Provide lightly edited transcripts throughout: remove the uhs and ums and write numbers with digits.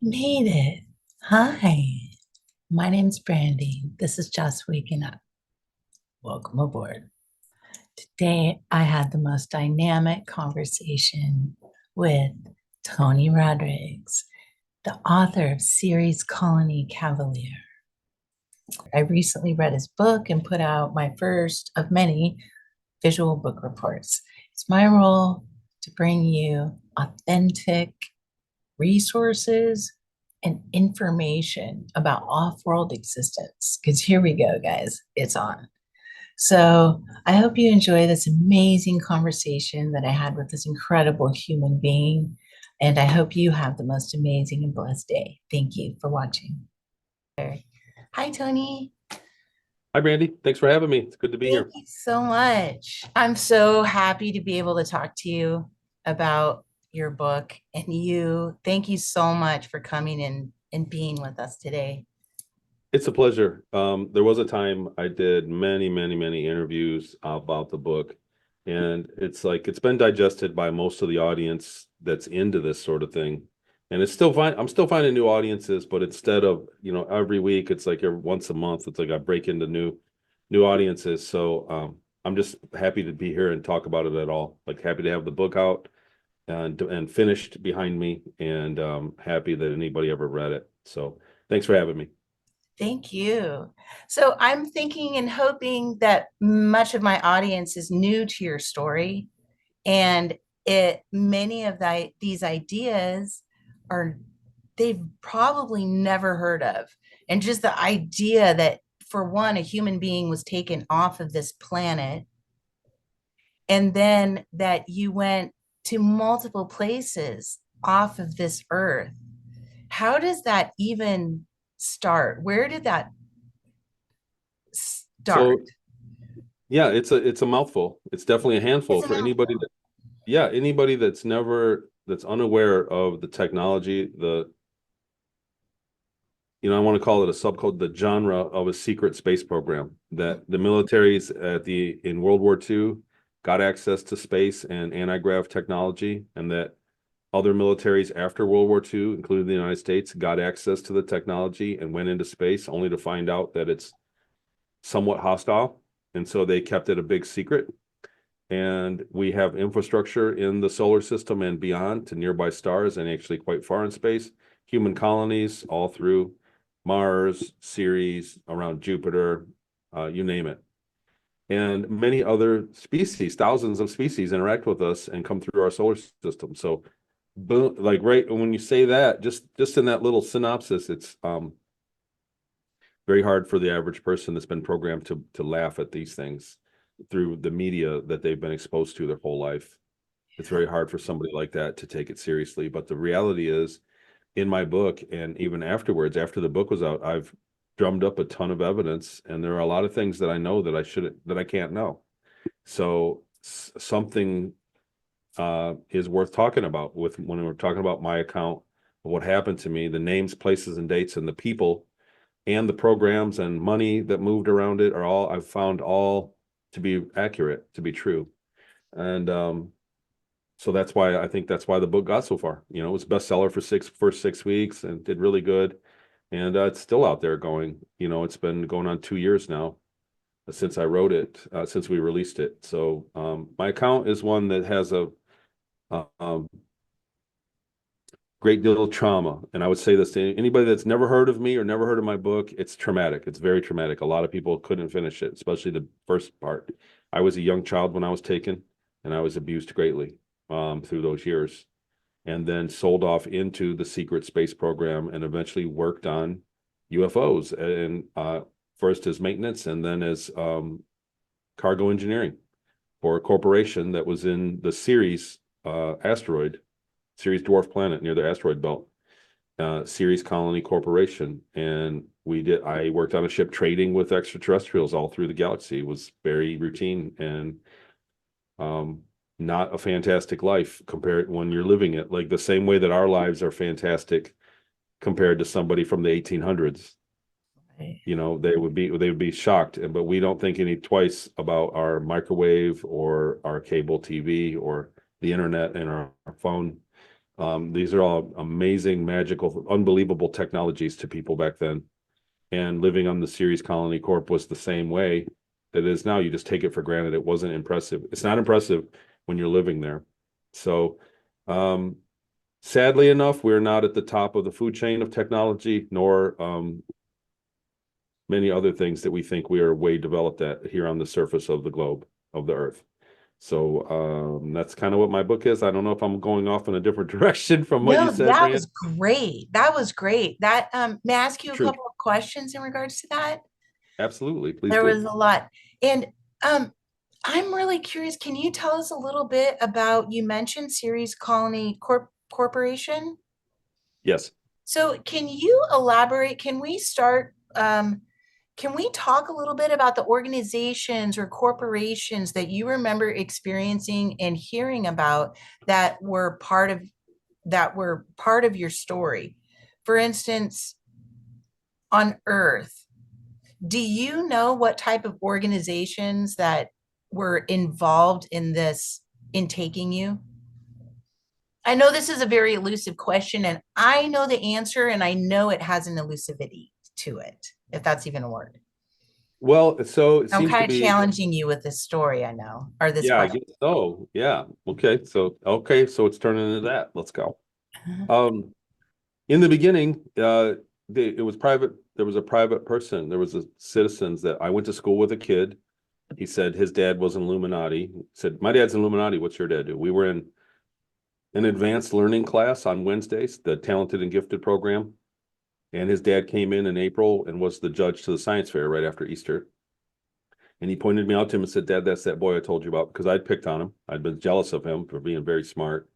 Made it. Hi, my name's Brandy. This is Just Waking Up. Welcome aboard. Today, I had the most dynamic conversation with Tony Rodrigues, the author of Ceres Colony Cavalier. I recently read his book and put out my first of many visual book reports. It's my role to bring you authentic resources and information about off-world existence. Because here we go, guys, it's on. So I hope you enjoy this amazing conversation that I had with this incredible human being. And I hope you have the most amazing and blessed day. Thank you for watching. Hi, Tony. Hi, Brandy. Thanks for having me. It's good to be Thank here. you so much. I'm so happy to be able to talk to you about your book and you. Thank you so much for coming in and being with us today. It's a pleasure. There was a time I did many interviews about the book, and it's like it's been digested by most of the audience that's into this sort of thing. And it's still fine. I'm still finding new audiences, but instead of, every week, it's like every once a month, it's like I break into new audiences. So I'm just happy to be here and talk about it at all. Like happy to have the book out and finished behind me, and happy that anybody ever read it. So thanks for having me. Thank you. So I'm thinking and hoping that much of my audience is new to your story, and it many of these ideas are they've probably never heard of. And just the idea that for one, a human being was taken off of this planet, and then that you went to multiple places off of this earth. How does that even start? Where did that start? So yeah, it's a mouthful. It's definitely a handful It's a for anybody mouthful. that, yeah, anybody that's unaware of the technology, I want to call it a subcode, the genre of a secret space program that the militaries in World War II got access to space and anti-grav technology, and that other militaries after World War II, including the United States, got access to the technology and went into space only to find out that it's somewhat hostile. And so they kept it a big secret. And we have infrastructure in the solar system and beyond to nearby stars and actually quite far in space, human colonies all through Mars, Ceres, around Jupiter, you name it. And many other species, thousands of species interact with us and come through our solar system. So boom, like right when you say that, just in that little synopsis, it's very hard for the average person that's been programmed to laugh at these things through the media that they've been exposed to their whole life. It's very hard for somebody like that to take it seriously. But the reality is, in my book and even afterwards, after the book was out, I've drummed up a ton of evidence, and there are a lot of things that I know that I can't know. So something is worth talking about with when we're talking about my account of what happened to me, the names, places, and dates, and the people, and the programs and money that moved around it are all I've found all to be accurate, to be true. And so that's why the book got so far. It was bestseller for first 6 weeks and did really good. And it's still out there going. It's been going on 2 years now since I wrote it, since we released it. So my account is one that has a um, great deal of trauma. And I would say this to anybody that's never heard of me or never heard of my book. It's traumatic. It's very traumatic. A lot of people couldn't finish it, especially the first part. I was a young child when I was taken, and I was abused greatly through those years, and then sold off into the secret space program and eventually worked on UFOs, and first as maintenance and then as cargo engineering for a corporation that was in the Ceres Ceres dwarf planet near the asteroid belt, Ceres Colony Corporation. And I worked on a ship trading with extraterrestrials all through the galaxy. It was very routine and not a fantastic life compared when you're living it, like the same way that our lives are fantastic compared to somebody from the 1800s. Right. They would be shocked, but we don't think any twice about our microwave or our cable TV or the internet and our phone. These are all amazing, magical, unbelievable technologies to people back then. And living on the Ceres Colony Corp was the same way that it is now. You just take it for granted. It wasn't impressive. It's not impressive when you're living there. So, sadly enough, we're not at the top of the food chain of technology, nor many other things that we think we are way developed at here on the surface of the globe, of the earth. So that's kind of what my book is. I don't know if I'm going off in a different direction from what you No, said, that Brian. was great. That was great. That may I ask you a True. couple of questions in regards to that? Absolutely. Please There do. was a lot. And I'm really curious. Can you tell us a little bit about, you mentioned Ceres Colony Corporation? Yes. So can you elaborate? Can we talk a little bit about the organizations or corporations that you remember experiencing and hearing about that were part of your story? For instance, on Earth, do you know what type of organizations that were involved in this, in taking you? I know this is a very elusive question, and I know the answer, and I know it has an elusivity to it, if that's even a word. Well, so it I'm seems to kind of be, challenging you with this story, I know, or this yeah, I question. guess so. Yeah. Okay. So it's turning into that. Let's go. Um, in the beginning, it was private. There was a private person. There was a citizens that I went to school with a kid. He said his dad was an Illuminati. He said, my dad's an Illuminati. What's your dad do? We were in an advanced learning class on Wednesdays, the talented and gifted program. And his dad came in April and was the judge to the science fair right after Easter. And he pointed me out to him and said, Dad, that's that boy I told you about, because I'd picked on him. I'd been jealous of him for being very smart.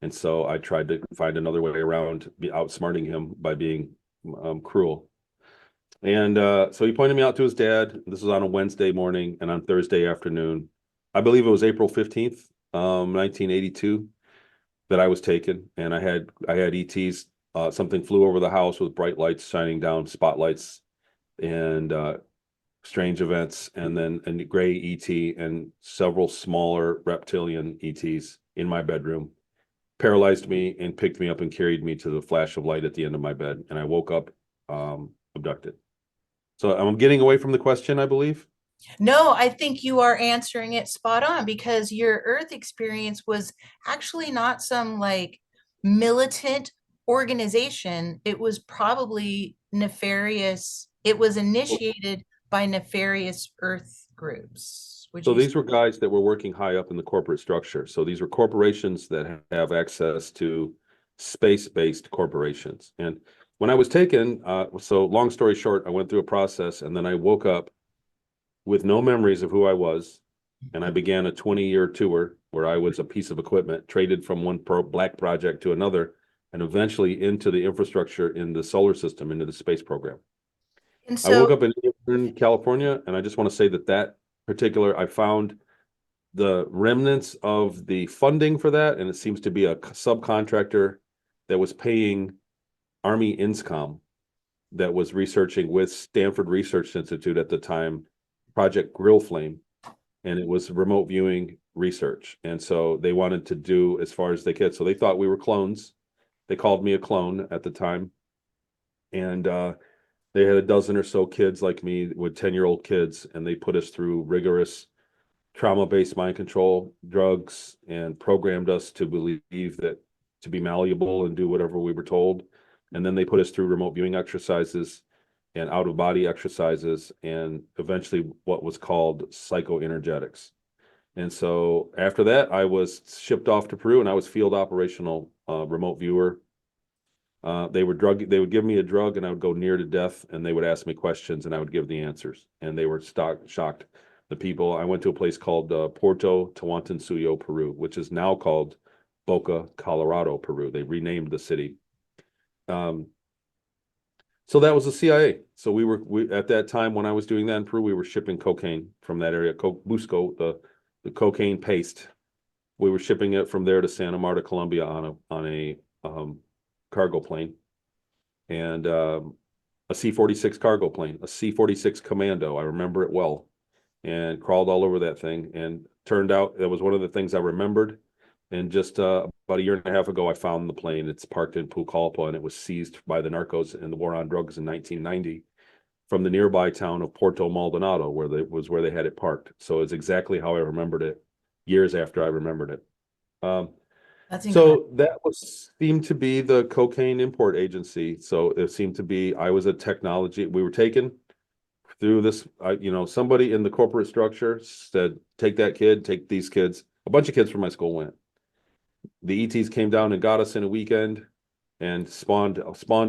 And so I tried to find another way around outsmarting him by being cruel. And so he pointed me out to his dad. This was on a Wednesday morning, and on Thursday afternoon, I believe it was April 15th, 1982, that I was taken. And I had ETs. Something flew over the house with bright lights shining down, spotlights, and strange events, and then a gray ET and several smaller reptilian ETs in my bedroom, paralyzed me and picked me up and carried me to the flash of light at the end of my bed. And I woke up abducted. So I'm getting away from the question, I believe. No, I think you are answering it spot on, because your Earth experience was actually not some like militant organization. It was probably nefarious. It was initiated by nefarious Earth groups. Would So you say? these were guys that were working high up in the corporate structure. So these were corporations that have access to space-based corporations. And when I was taken, so long story short, I went through a process, and then I woke up with no memories of who I was. And I began a 20-year tour where I was a piece of equipment traded from one black project to another, and eventually into the infrastructure in the solar system, into the space program. And I woke so, up in California, and I just want to say that particular, I found the remnants of the funding for that, and it seems to be a subcontractor that was paying Army INSCOM, that was researching with Stanford Research Institute at the time, Project Grill Flame, and it was remote viewing research. And so they wanted to do as far as they could. So they thought we were clones. They called me a clone at the time. And they had a dozen or so kids like me with 10-year-old kids, and they put us through rigorous trauma-based mind control drugs and programmed us to believe that to be malleable and do whatever we were told. And then they put us through remote viewing exercises and out-of-body exercises, and eventually what was called psychoenergetics. And so after that, I was shipped off to Peru, and I was field operational remote viewer. They would give me a drug, and I would go near to death, and they would ask me questions, and I would give the answers. And they were shocked. The people, I went to a place called Puerto Tawantinsuyo, Peru, which is now called Boca, Colorado, Peru. They renamed the city. So that was the CIA. So we at that time when I was doing that in Peru, we were shipping cocaine from that area, Busco, the cocaine paste. We were shipping it from there to Santa Marta, Colombia on a cargo plane, and a C-46 cargo plane, a C-46 Commando. I remember it well, and crawled all over that thing. And turned out that was one of the things I remembered. And just about a year and a half ago, I found the plane. It's parked in Pucallpa, and it was seized by the narcos in the war on drugs in 1990 from the nearby town of Porto Maldonado, where they had it parked. So it's exactly how I remembered it years after I remembered it. That's incredible. So that seemed to be the cocaine import agency. So it seemed to be, I was a technology, we were taken through this, somebody in the corporate structure said, take that kid, take these kids. A bunch of kids from my school went. The ETs came down and got us in a weekend and spawned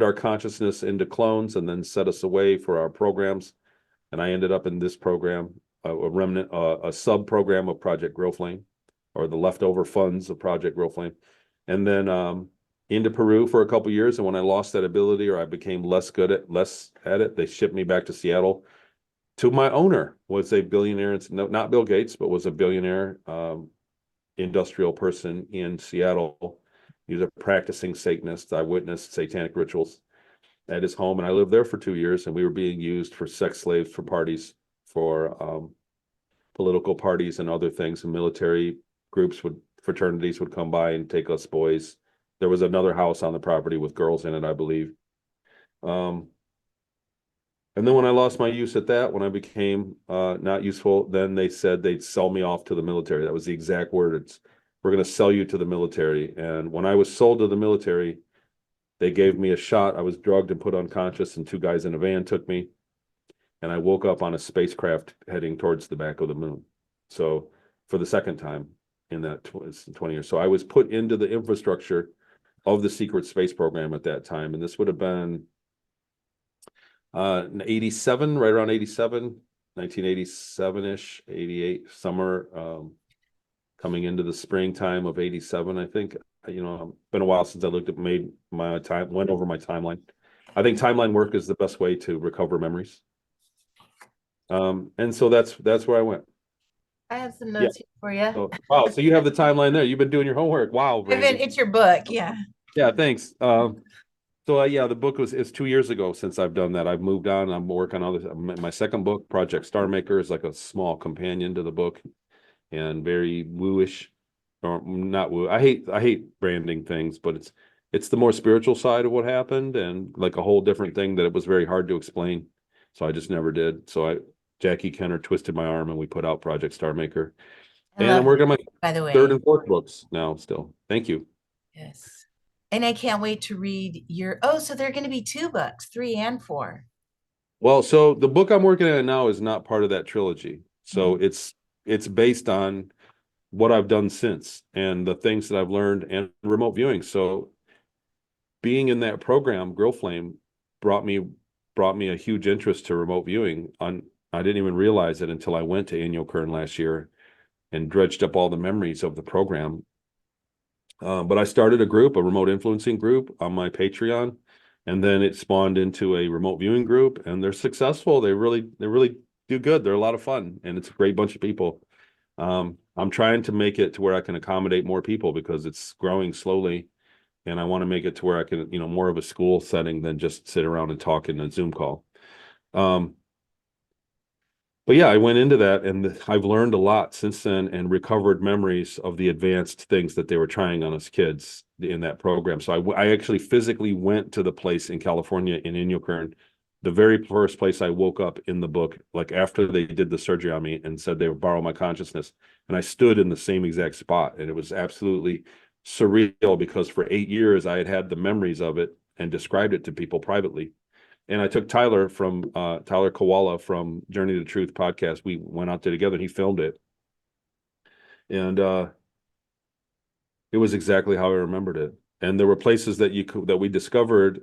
our consciousness into clones and then set us away for our programs. And I ended up in this program, a remnant, a sub program of Project Grow Flame, or the leftover funds of Project Grow Flame. And then into Peru for a couple of years. And when I lost that ability, or I became less at it, they shipped me back to Seattle. To my owner, was a billionaire, not Bill Gates, but was a billionaire industrial person in Seattle. He was a practicing Satanist. I witnessed satanic rituals at his home, and I lived there for 2 years, and we were being used for sex slaves for parties, for political parties and other things, and military fraternities would come by and take us boys. There was another house on the property with girls in it, I believe. And then when I lost my use at that, when I became not useful, then they said they'd sell me off to the military. That was the exact words. We're going to sell you to the military. And when I was sold to the military, they gave me a shot. I was drugged and put unconscious, and two guys in a van took me. And I woke up on a spacecraft heading towards the back of the moon. So for the second time in that 20 years. So I was put into the infrastructure of the secret space program at that time. And this would have been 87, right around 87, 1987-ish, 88, summer, coming into the springtime of 87, I think. Been a while since I went over my timeline. I think timeline work is the best way to recover memories. And so that's where I went. I have some notes here for you. So, wow, so you have the timeline there. You've been doing your homework. Wow, Brandy. It's your book, yeah. Yeah, thanks. So yeah, the book it's 2 years ago since I've done that. I've moved on. I'm working on this. My second book, Project Star Maker, is like a small companion to the book, and very wooish, or not woo. I hate branding things, but it's the more spiritual side of what happened, and like a whole different thing that it was very hard to explain. So I just never did. So Jackie Kenner twisted my arm, and we put out Project Star Maker. And I'm working on my by the way, third and fourth books now still. Thank you. yes. And I can't wait to read so there are going to be 2 books, 3 and 4. Well, so the book I'm working on now is not part of that trilogy. So it's based on what I've done since and the things that I've learned and remote viewing. So being in that program, Grow Flame, brought me a huge interest to remote viewing. I didn't even realize it until I went to Inyokern last year and dredged up all the memories of the program. But I started a remote influencing group on my Patreon, and then it spawned into a remote viewing group, and they're successful. They really do good. They're a lot of fun, and it's a great bunch of people. I'm trying to make it to where I can accommodate more people because it's growing slowly, and I want to make it to where I can, more of a school setting than just sit around and talk in a Zoom call. But yeah, I went into that, and I've learned a lot since then and recovered memories of the advanced things that they were trying on us kids in that program. So I actually physically went to the place in California in Inyokern, the very first place I woke up in the book, like after they did the surgery on me and said they would borrow my consciousness. And I stood in the same exact spot, and it was absolutely surreal because for 8 years I had the memories of it and described it to people privately. And I took Tyler Koala from Journey to Truth podcast. We went out there together and he filmed it. And it was exactly how I remembered it. And there were places that we discovered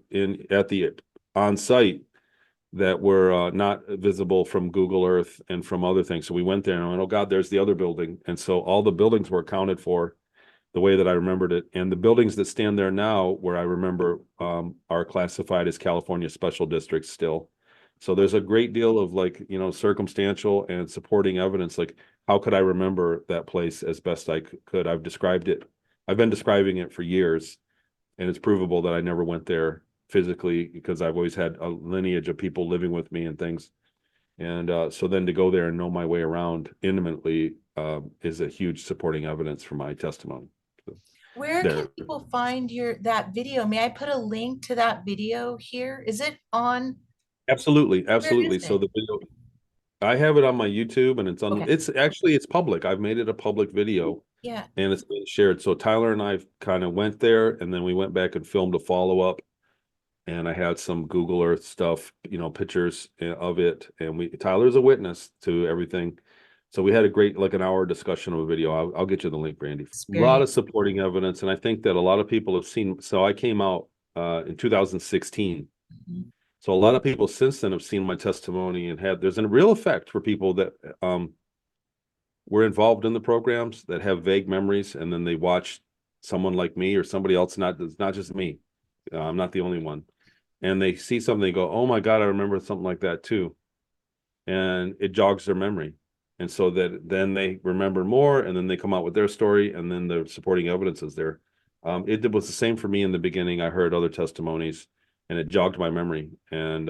at the on site that were not visible from Google Earth and from other things. So we went there and I went, oh God, there's the other building. And so all the buildings were accounted for the way that I remembered it. And the buildings that stand there now, where I remember, are classified as California special districts still. So there's a great deal of circumstantial and supporting evidence. Like, how could I remember that place as best I could? I've described it. I've been describing it for years, and it's provable that I never went there physically because I've always had a lineage of people living with me and things. And so then to go there and know my way around intimately is a huge supporting evidence for my testimony. Where can there. people find that video? May I put a link to that video here? Is it on? Absolutely, Where is absolutely. So it? the video, I have it on my YouTube, and Okay. it's public. I've made it a public video, Yeah. and it's been shared. So Tyler and I kind of went there, and then we went back and filmed a follow-up, and I had some Google Earth stuff, pictures of it, and Tyler's a witness to everything. So we had a great, like, an hour discussion of a video. I'll get you the link, Brandy. A lot Experience. of supporting evidence, and I think that a lot of people have seen. So I came out in 2016. Mhm. So a lot of people since then have seen my testimony and there's a real effect for people that were involved in the programs that have vague memories, and then they watch someone like me or somebody else. It's not just me. I'm not the only one. And they see something, they go, "Oh my God, I remember something like that too." And it jogs their memory. And so that then they remember more, and then they come out with their story, and then the supporting evidence is there. It was the same for me in the beginning. I heard other testimonies, and it jogged my memory. And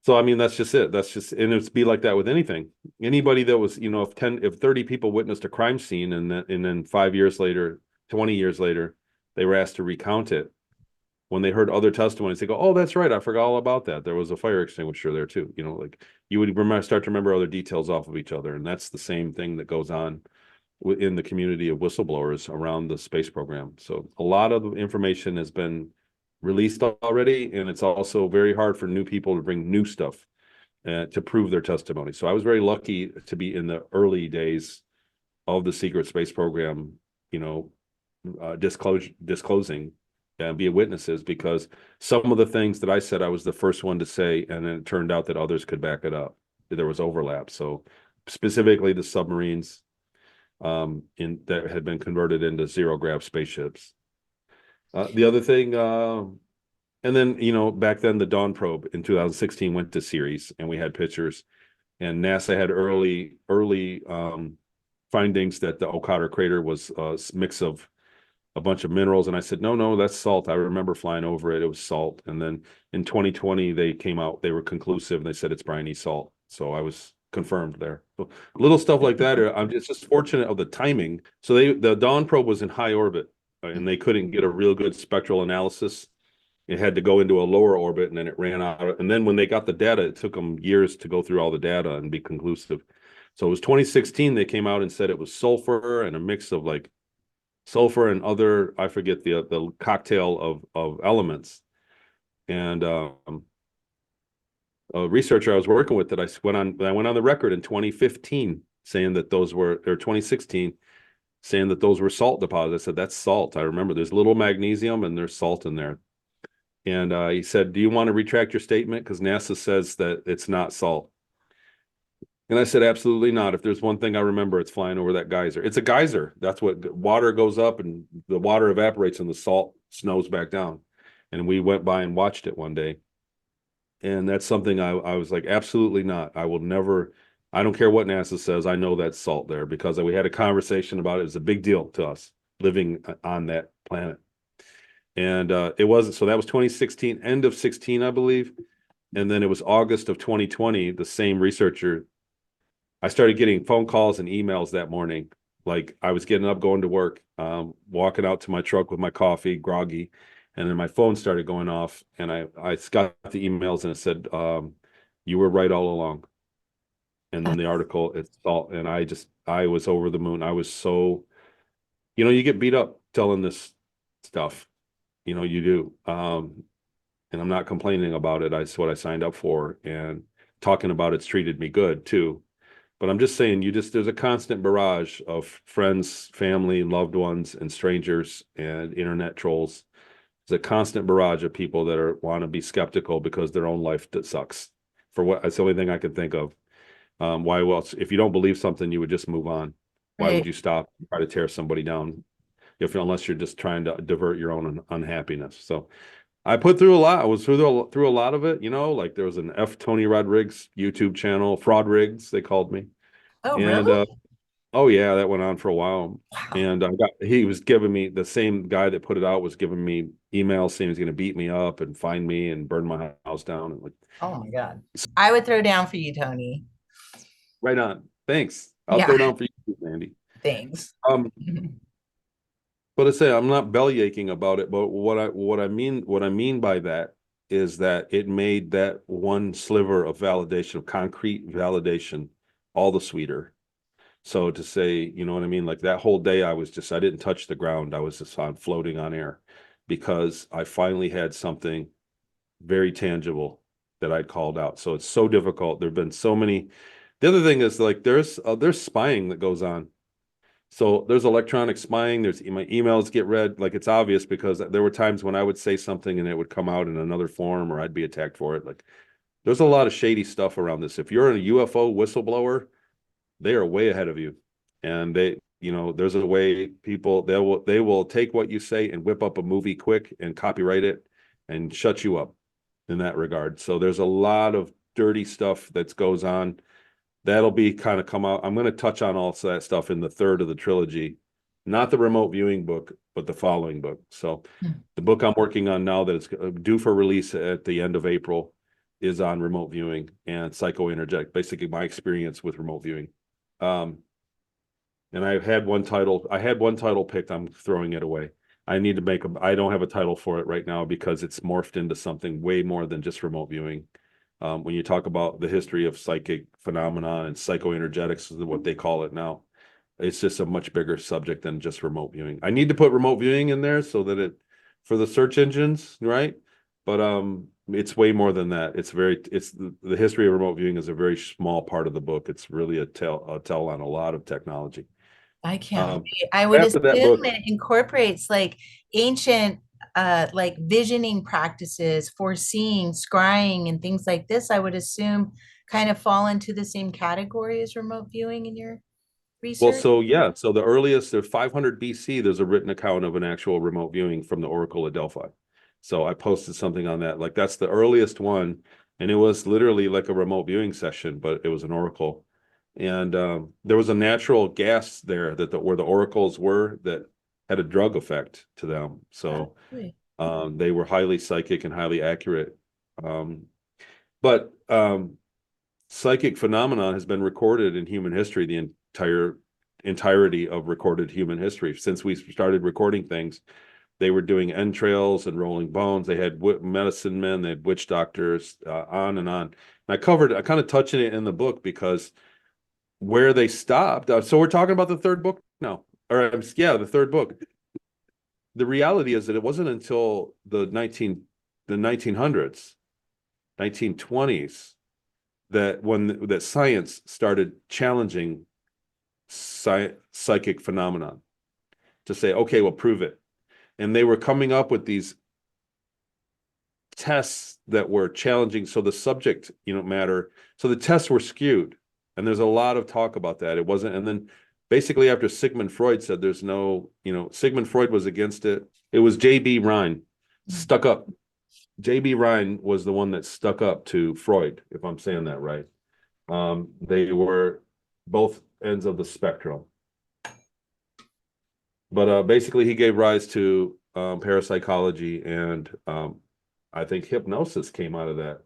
so, I mean, that's just it. And it's be like that with anything. Anybody that was, if 30 people witnessed a crime scene, and then 5 years later, 20 years later, they were asked to recount it. When they heard other testimonies, they go, "Oh, that's right. I forgot all about that. There was a fire extinguisher there too." Like, you would start to remember other details off of each other. And that's the same thing that goes on in the community of whistleblowers around the space program. So a lot of the information has been released already, and it's also very hard for new people to bring new stuff to prove their testimony. So I was very lucky to be in the early days of the secret space program, disclosing and be witnesses, because some of the things that I said, I was the first one to say, and then it turned out that others could back it up. There was overlap. So specifically the submarines that had been converted into zero-grav spaceships. The other thing, and then, back then the Dawn probe in 2016 went to Ceres, and we had pictures, and NASA had early findings that the Okator crater was a mix of a bunch of minerals. And I said, no, no, that's salt. I remember flying over it. It was salt. And then in 2020, they came out, they were conclusive, and they said it's briny salt. So I was confirmed there. So little stuff like that. I'm just fortunate of the timing. So the Dawn probe was in high orbit, and they couldn't get a real good spectral analysis. It had to go into a lower orbit, and then it ran out. And then when they got the data, it took them years to go through all the data and be conclusive. So it was 2016, they came out and said it was sulfur and a mix of, like, sulfur and other, I forget the cocktail of elements. And a researcher I was working with, that I went on the record in 2015 saying that those were, or 2016, saying that those were salt deposits. I said, that's salt. I remember there's little magnesium and there's salt in there. And he said, "Do you want to retract your statement? Because NASA says that it's not salt." And I said, "Absolutely not. If there's one thing I remember, it's flying over that geyser. It's a geyser. That's what water goes up, and the water evaporates and the salt snows back down." And we went by and watched it one day. And that's something I was like, absolutely not. I will never, I don't care what NASA says. I know that's salt there, because we had a conversation about it. It's a big deal to us living on that planet. And it wasn't, so that was 2016, end of 16, I believe. And then it was August of 2020, the same researcher, I started getting phone calls and emails that morning. Like, I was getting up, going to work, walking out to my truck with my coffee, groggy, and then my phone started going off, and I got the emails, and it said, "You were right all along." And then the article, it's all, and I was over the moon. I was so, you get beat up telling this stuff, you do. And I'm not complaining about it. It's what I signed up for, and talking about it's treated me good too. But I'm just saying, there's a constant barrage of friends, family, loved ones, and strangers and internet trolls. There's a constant barrage of people that want to be skeptical because their own life sucks. That's the only thing I can think of. Why else? If you don't believe something, you would just move on. Why would Right. you stop and try to tear somebody down, unless you're just trying to divert your own unhappiness? So I put through a lot. I was through a lot of it. Like, there was an Tony Rodrigues YouTube channel, Rodrigues, they called me. Oh, And really? oh yeah, that went on for a while. Wow. And he was giving me, the same guy that put it out was giving me emails saying he's going to beat me up and find me and burn my house down. And, like, Oh my God. I would throw down for you, Tony. right on. Thanks. I'll Yeah, throw down for you, Andy. thanks. Um, But I say I'm not belly aching about it, but what I mean by that is that it made that one sliver of validation, of concrete validation, all the sweeter. So to say, you know what I mean? Like that whole day I didn't touch the ground. I was just on floating on air because I finally had something very tangible that I'd called out. So it's so difficult. There've been so many. The other thing is like there's spying that goes on. So there's electronic spying. There's my emails get read. Like it's obvious because there were times when I would say something and it would come out in another form or I'd be attacked for it. Like there's a lot of shady stuff around this. If you're a UFO whistleblower, they are way ahead of you. And there's a way people they will take what you say and whip up a movie quick and copyright it and shut you up in that regard. So there's a lot of dirty stuff that goes on. That'll be kind of come out. I'm going to touch on all of that stuff in the third of the trilogy, not the remote viewing book, but the following book. So the book I'm working on now that is due for release at the end of April is on remote viewing and psychoenergetic, basically my experience with remote viewing. And I had one title picked. I'm throwing it away. I need to I don't have a title for it right now because it's morphed into something way more than just remote viewing. When you talk about the history of psychic phenomena and psychoenergetics is what they call it now, it's just a much bigger subject than just remote viewing. I need to put remote viewing in there so that for the search engines, right? But it's way more than that. It's the history of remote viewing is a very small part of the book. It's really a tell on a lot of technology. I can't Um, wait. I would After assume that book, it incorporates like ancient like visioning practices, foreseeing, scrying, and things like this. I would assume kind of fall into the same category as remote viewing in your well, research. so yeah, so the earliest, there's 500 BC, there's a written account of an actual remote viewing from the Oracle of Delphi. So I posted something on that. Like that's the earliest one, and it was literally like a remote viewing session, but it was an oracle. And there was a natural gas there where the oracles were that had a drug effect to them. So Really? they were highly psychic and highly accurate. But psychic phenomenon has been recorded in human history, the entirety of recorded human history. Since we started recording things, they were doing entrails and rolling bones. They had medicine men, they had witch doctors, on and on. And I kind of touched it in the book because where they stopped. So we're talking about the third book now, or yeah, the third book. The reality is that it wasn't until the 1900s, 1920s, that science started challenging psychic phenomenon to say, okay, well, prove it. And they were coming up with these tests that were challenging. So the subject, matter. So the tests were skewed. And there's a lot of talk about that. It wasn't. And then basically after Sigmund Freud said there's no, Sigmund Freud was against it. It was J.B. Rhine stuck up. J.B. Rhine was the one that stuck up to Freud, if I'm saying that right. They were both ends of the spectrum. But basically, he gave rise to parapsychology, and I think hypnosis came out of that.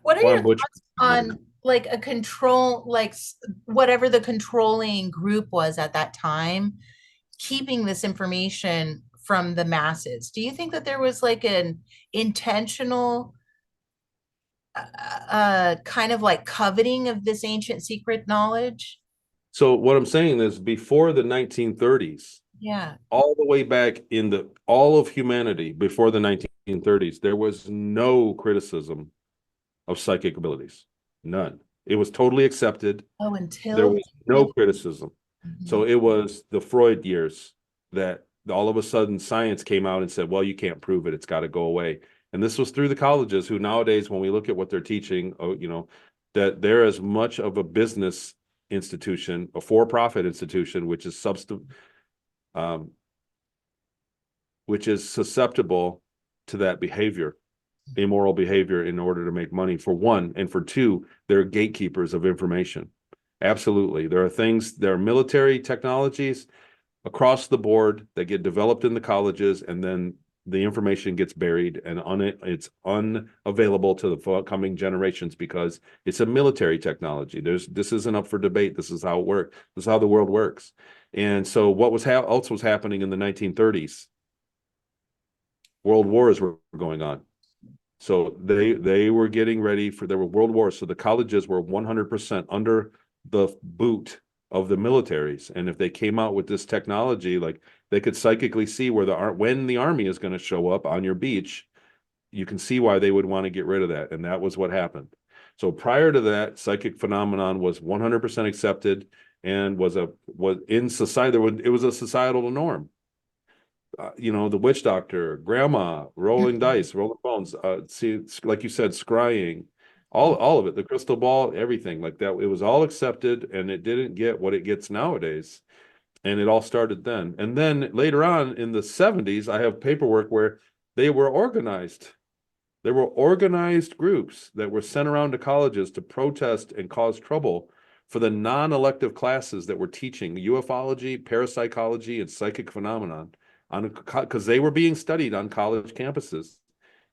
What are Well, your I'm butchering thoughts the name. on like a control, like whatever the controlling group was at that time, keeping this information from the masses? Do you think that there was like an intentional kind of like coveting of this ancient secret knowledge? So what I'm saying is, before the 1930s, Yeah. all the way back in all of humanity before the 1930s, there was no criticism of psychic abilities, none. It was totally accepted. Oh, There until was no criticism. So Mhm. it was the Freud years that all of a sudden science came out and said, well, you can't prove it. It's got to go away. And this was through the colleges who nowadays, when we look at what they're teaching, that they're as much of a business institution, a for-profit institution, um, which is susceptible to that behavior, immoral behavior, in order to make money, for one, and for two, they're gatekeepers of information. Absolutely. There are military technologies across the board that get developed in the colleges, and then the information gets buried and it's unavailable to the coming generations because it's a military technology. This isn't up for debate. This is how it works. This is how the world works. And so what was else was happening in the 1930s? World wars were going on. So they were getting ready for, there were world wars. So the colleges were 100% under the boot of the militaries. And if they came out with this technology, like they could psychically see when the army is going to show up on your beach, you can see why they would want to get rid of that. And that was what happened. So prior to that, psychic phenomenon was 100% accepted and was in society. It was a societal norm. The witch doctor, grandma, rolling dice, rolling bones, see, like you said, scrying, all of it, the crystal ball, everything like that. It was all accepted, and it didn't get what it gets nowadays. And it all started then. And then later on in the 70s, I have paperwork where they were organized. There were organized groups that were sent around to colleges to protest and cause trouble for the non-elective classes that were teaching ufology, parapsychology, and psychic phenomenon because they were being studied on college campuses.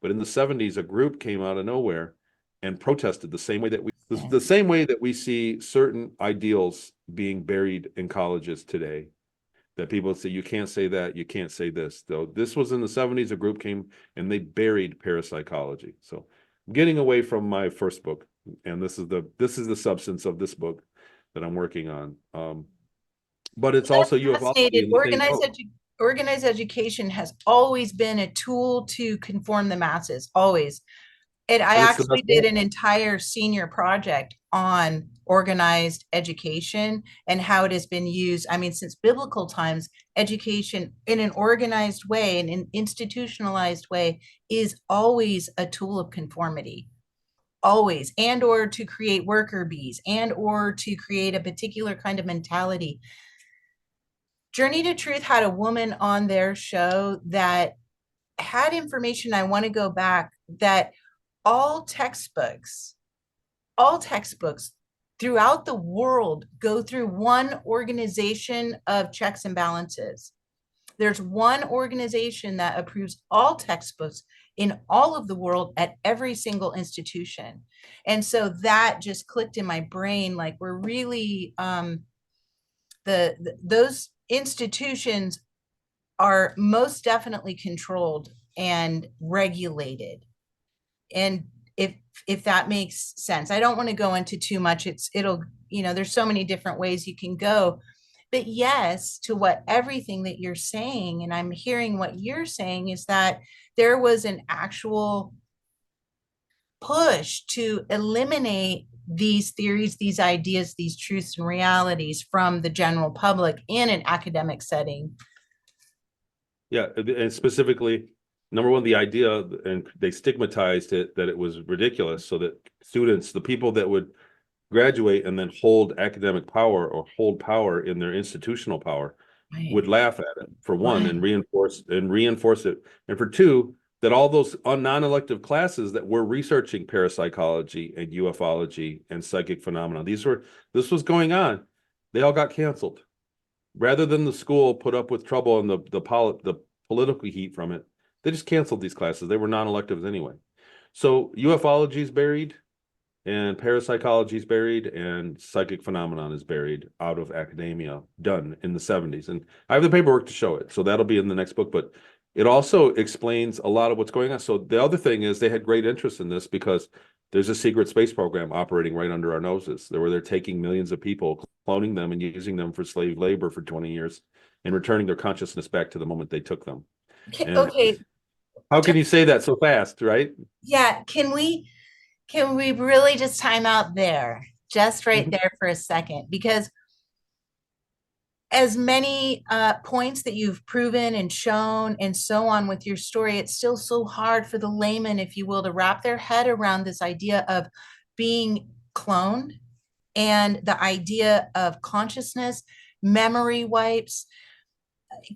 But in the 70s, a group came out of nowhere and protested the same way that we see certain ideals being buried in colleges today. That people say, you can't say that, you can't say this. Though this was in the 70s, a group came and they buried parapsychology. So I'm getting away from my first book, and this is the substance of this book that I'm working on. But it's also ufology in the same boat. Organized education has always been a tool to conform the masses, always. And I And it's the actually best did way. an entire senior project on organized education and how it has been used. I mean, since biblical times, education in an organized way, in an institutionalized way, is always a tool of conformity. Always, and or to create worker bees, and or to create a particular kind of mentality. Journey to Truth had a woman on their show that had information. I want to go back that all textbooks, all textbooks throughout the world go through one organization of checks and balances. There's one organization that approves all textbooks in all of the world at every single institution. And so that just clicked in my brain, like we're really those institutions are most definitely controlled and regulated. And if that makes sense, I don't want to go into too much. There's so many different ways you can go. But yes, to what everything that you're saying, and I'm hearing what you're saying, is that there was an actual push to eliminate these theories, these ideas, these truths and realities from the general public in an academic setting. Yeah, and specifically, number one, the idea, and they stigmatized it that it was ridiculous, so that students, the people that would graduate and then hold academic power or hold power in their institutional power, Right. would laugh at it, for one, Right. and reinforce it, and for two, that all those non-elective classes that were researching parapsychology and ufology and psychic phenomena, this was going on, they all got canceled. Rather than the school put up with trouble and the political heat from it, they just canceled these classes. They were non-electives anyway. So ufology is buried, and parapsychology is buried, and psychic phenomenon is buried out of academia, done in the 70s. And I have the paperwork to show it, so that'll be in the next book. But it also explains a lot of what's going on. So the other thing is they had great interest in this because there's a secret space program operating right under our noses. They're taking millions of people, cloning them, and using them for slave labor for 20 years, and returning their consciousness back to the moment they took them. And Okay. how can you say that so fast, right? Yeah. Can we really just time out there, just right Mhm. there for a second? Because as many points that you've proven and shown and so on with your story, it's still so hard for the layman, if you will, to wrap their head around this idea of being cloned and the idea of consciousness, memory wipes.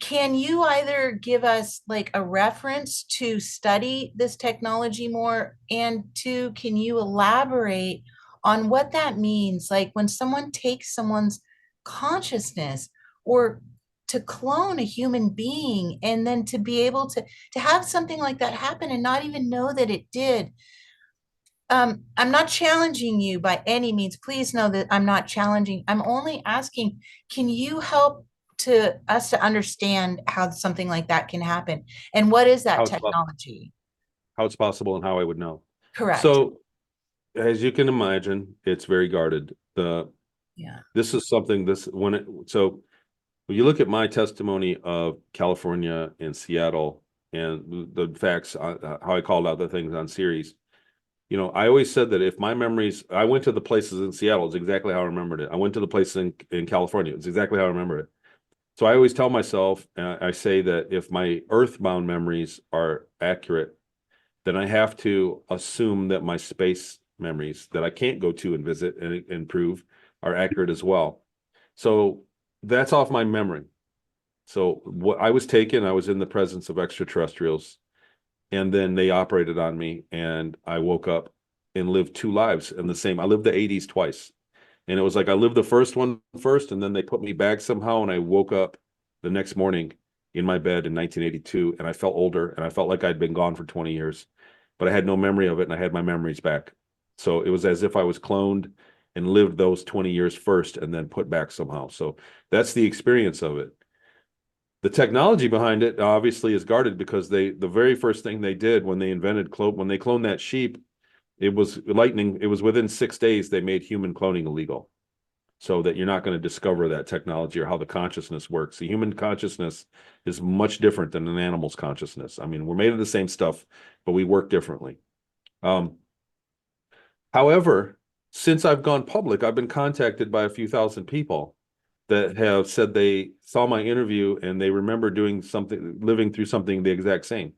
Can you either give us like a reference to study this technology more, and two, can you elaborate on what that means, like when someone takes someone's consciousness, or to clone a human being, and then to be able to have something like that happen and not even know that it did. I'm not challenging you by any means. Please know that I'm not challenging. I'm only asking, can you help to us to understand how something like that can happen. And what is that how it's technology? how it's possible and how I would know. Correct. So as you can imagine, it's very guarded. Yeah. This is something this when it so when you look at my testimony of California and Seattle and the facts, how I called out the things on Ceres, I always said that if my memories, I went to the places in Seattle, it's exactly how I remembered it. I went to the places in California, it's exactly how I remember it. So I always tell myself, I say that if my earthbound memories are accurate, then I have to assume that my space memories that I can't go to and visit and prove are accurate as well. So that's off my memory. So what I was taken, I was in the presence of extraterrestrials, and then they operated on me, and I woke up and lived two lives in the same. I lived the 80s twice. And it was like I lived the first one first, and then they put me back somehow, and I woke up the next morning in my bed in 1982, and I felt older, and I felt like I'd been gone for 20 years, but I had no memory of it, and I had my memories back. So it was as if I was cloned and lived those 20 years first and then put back somehow. So that's the experience of it. The technology behind it obviously is guarded because the very first thing they did when they when they cloned that sheep, it was lightning. It was within 6 days they made human cloning illegal, so that you're not going to discover that technology or how the consciousness works. The human consciousness is much different than an animal's consciousness. I mean, we're made of the same stuff, but we work differently. Um, However, since I've gone public, I've been contacted by a few thousand people that have said they saw my interview and they remember doing something, living through something the exact same.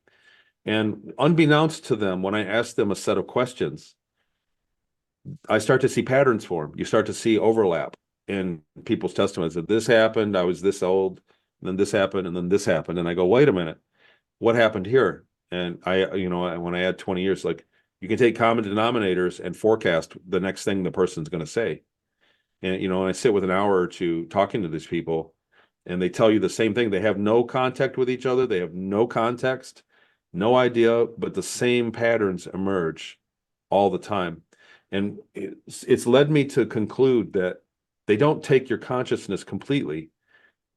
And unbeknownst to them, when I asked them a set of questions, I start to see patterns form. You start to see overlap in people's testimonies that this happened, I was this old, and then this happened, and then this happened. And I go, wait a minute, what happened here? And when I add 20 years, like you can take common denominators and forecast the next thing the person's going to say. And, I sit with an hour or two talking to these people, and they tell you the same thing. They have no contact with each other. They have no context, no idea, but the same patterns emerge all the time. And it's led me to conclude that they don't take your consciousness completely,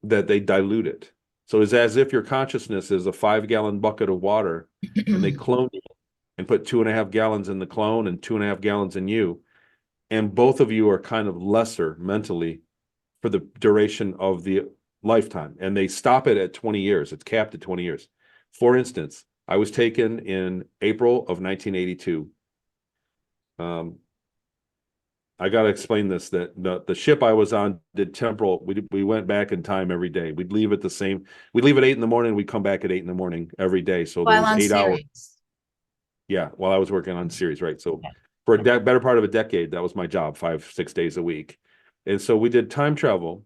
that they dilute it. So it's as if your consciousness is a 5-gallon bucket of water, and they clone you and put 2.5 gallons in the clone and 2.5 gallons in you. And both of you are kind of lesser mentally for the duration of the lifetime. And they stop it at 20 years. It's capped at 20 years. For instance, I was taken in April of 1982. I got to explain this, that the ship I was on did temporal. We went back in time every day. We'd leave at 8 in the morning. We'd come back at 8 in the morning every day. So there While was on 8 hours. series. Yeah, while I was working on Ceres, right? So Okay. for a better part of a decade, that was my job, 5-6 days a week. And so we did time travel.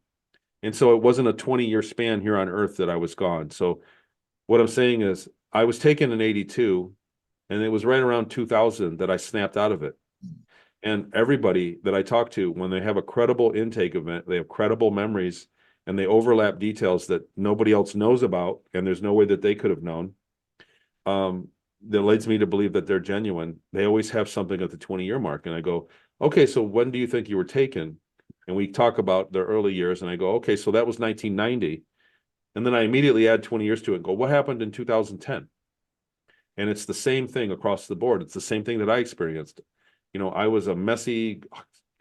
And so it wasn't a 20-year span here on Earth that I was gone. So what I'm saying is I was taken in 82, and it was right around 2000 that I snapped out of it. And everybody that I talk to, when they have a credible intake event, they have credible memories, and they overlap details that nobody else knows about, and there's no way that they could have known. That leads me to believe that they're genuine. They always have something at the 20-year mark. And I go, okay, so when do you think you were taken? And we talk about their early years, and I go, okay, so that was 1990. And then I immediately add 20 years to it and go, what happened in 2010? And it's the same thing across the board. It's the same thing that I experienced. I was a messy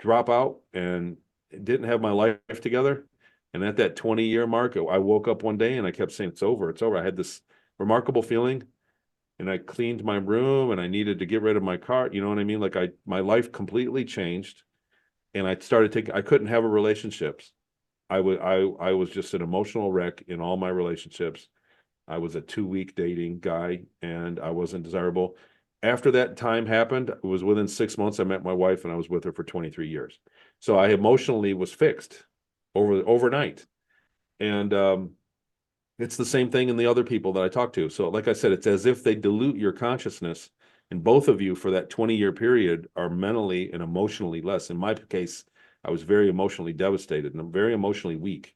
dropout and didn't have my life together. And at that 20-year mark, I woke up one day and I kept saying, it's over, it's over. I had this remarkable feeling, and I cleaned my room, and I needed to get rid of my car. You know what I mean? Like my life completely changed, and I couldn't have relationships. I was just an emotional wreck in all my relationships. I was a 2-week dating guy, and I wasn't desirable. After that time happened, it was within 6 months, I met my wife, and I was with her for 23 years. So I emotionally was fixed overnight. And it's the same thing in the other people that I talk to. So like I said, it's as if they dilute your consciousness, and both of you for that 20-year period are mentally and emotionally less. In my case, I was very emotionally devastated, and I'm very emotionally weak.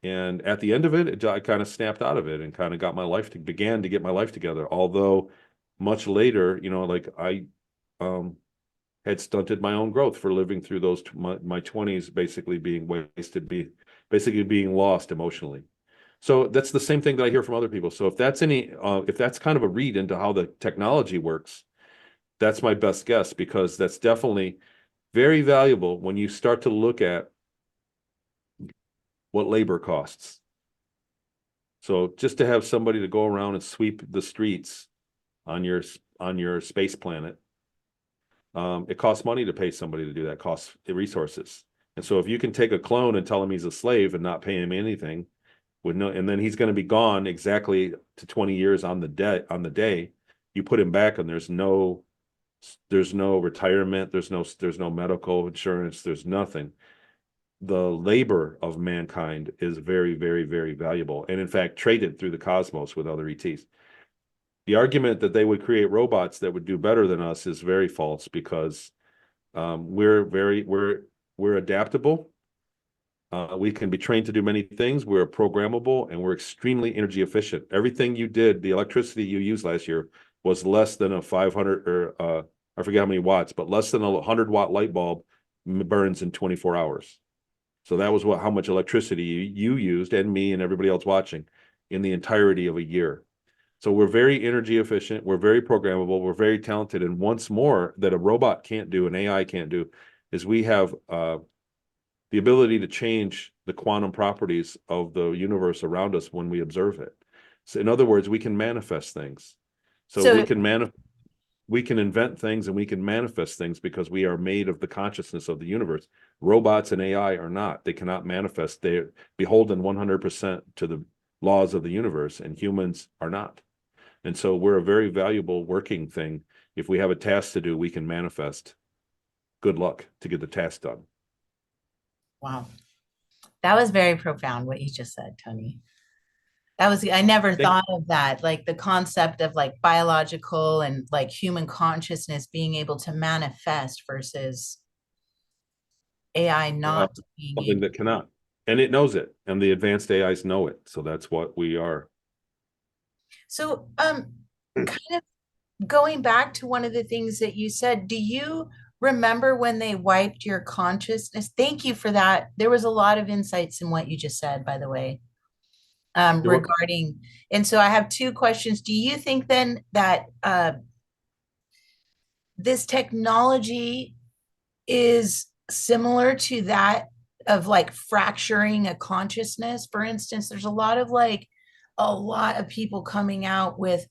And at the end of it, I kind of snapped out of it and kind of began to get my life together. Although much later, like I had stunted my own growth for living through my 20s, basically being wasted, basically being lost emotionally. So that's the same thing that I hear from other people. So if that's kind of a read into how the technology works, that's my best guess, because that's definitely very valuable when you start to look at what labor costs. So just to have somebody to go around and sweep the streets on your space planet, it costs money to pay somebody to do that, costs resources. And so if you can take a clone and tell him he's a slave and not pay him anything, and then he's going to be gone exactly to 20 years on the day, you put him back and there's no retirement, there's no medical insurance, there's nothing. The labor of mankind is very, very, very valuable, and in fact traded through the cosmos with other ETs. The argument that they would create robots that would do better than us is very false, because we're adaptable. We can be trained to do many things. We're programmable, and we're extremely energy efficient. Everything you did, the electricity you used last year was less than a 500 or I forget how many watts, but less than a 100-watt light bulb burns in 24 hours. So that was how much electricity you used, and me and everybody else watching, in the entirety of a year. So we're very energy efficient. We're very programmable. We're very talented. And once more, that a robot can't do, an AI can't do, is we have the ability to change the quantum properties of the universe around us when we observe it. So in other words, we can manifest things. So we can invent things and we can manifest things because we are made of the consciousness of the universe. Robots and AI are not. They cannot manifest. They're beholden 100% to the laws of the universe, and humans are not. And so we're a very valuable working thing. If we have a task to do, we can manifest. Good luck to get the task done. Wow. That was very profound what you just said, Tony. I never thought of that, like the concept of like biological and like human consciousness being able to manifest versus AI not being Something able. that cannot. And it knows it. And the advanced AIs know it. So that's what we are. So, kind of going back to one of the things that you said, do you remember when they wiped your consciousness? Thank you for that. There was a lot of insights in what you just said, by the way, You're welcome. regarding. And so I have two questions. Do you think then that this technology is similar to that of like fracturing a consciousness? For instance, there's a lot of people coming out with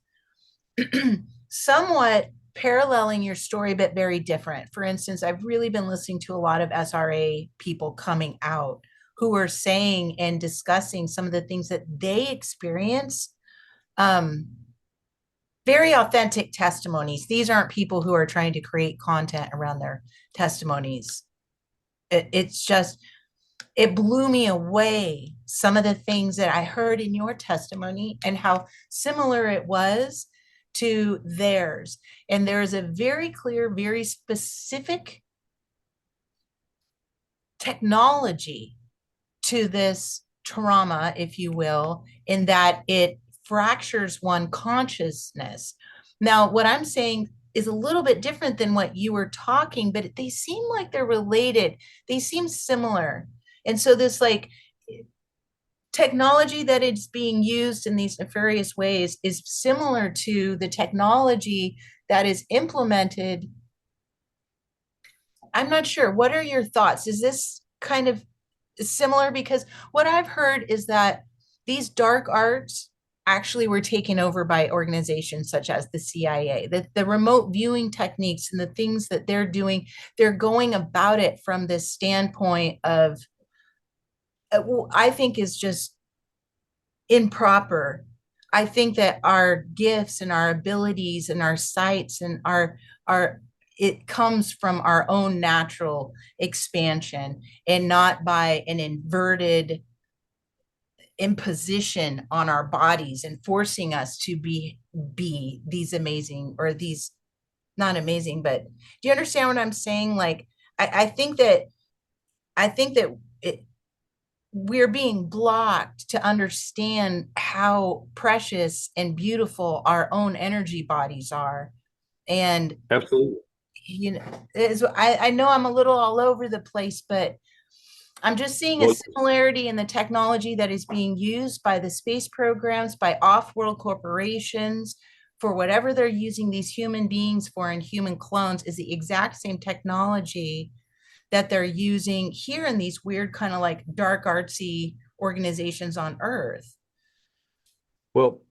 somewhat paralleling your story, but very different. For instance, I've really been listening to a lot of SRA people coming out who are saying and discussing some of the things that they experience. Very authentic testimonies. These aren't people who are trying to create content around their testimonies. It's just, it blew me away, some of the things that I heard in your testimony and how similar it was to theirs. And there's a very clear, very specific technology to this trauma, if you will, in that it fractures one consciousness. Now, what I'm saying is a little bit different than what you were talking, but they seem like they're related. They seem similar. And so this like technology that is being used in these nefarious ways is similar to the technology that is implemented. I'm not sure. What are your thoughts? Is this kind of similar? Because what I've heard is that these dark arts actually were taken over by organizations such as the CIA, that the remote viewing techniques and the things that they're doing, they're going about it from this standpoint of, I think is just improper. I think that our gifts and our abilities and our sights and our it comes from our own natural expansion and not by an inverted imposition on our bodies and forcing us to be these amazing, or these, not amazing, but do you understand what I'm saying? Like I think that we're being blocked to understand how precious and beautiful our own energy bodies are. And Absolutely. I know I'm a little all over the place, but I'm just seeing a Well, similarity in the technology that is being used by the space programs, by off-world corporations for whatever they're using these human beings for, and human clones is the exact same technology that they're using here in these weird kind of like dark artsy organizations on Earth. well,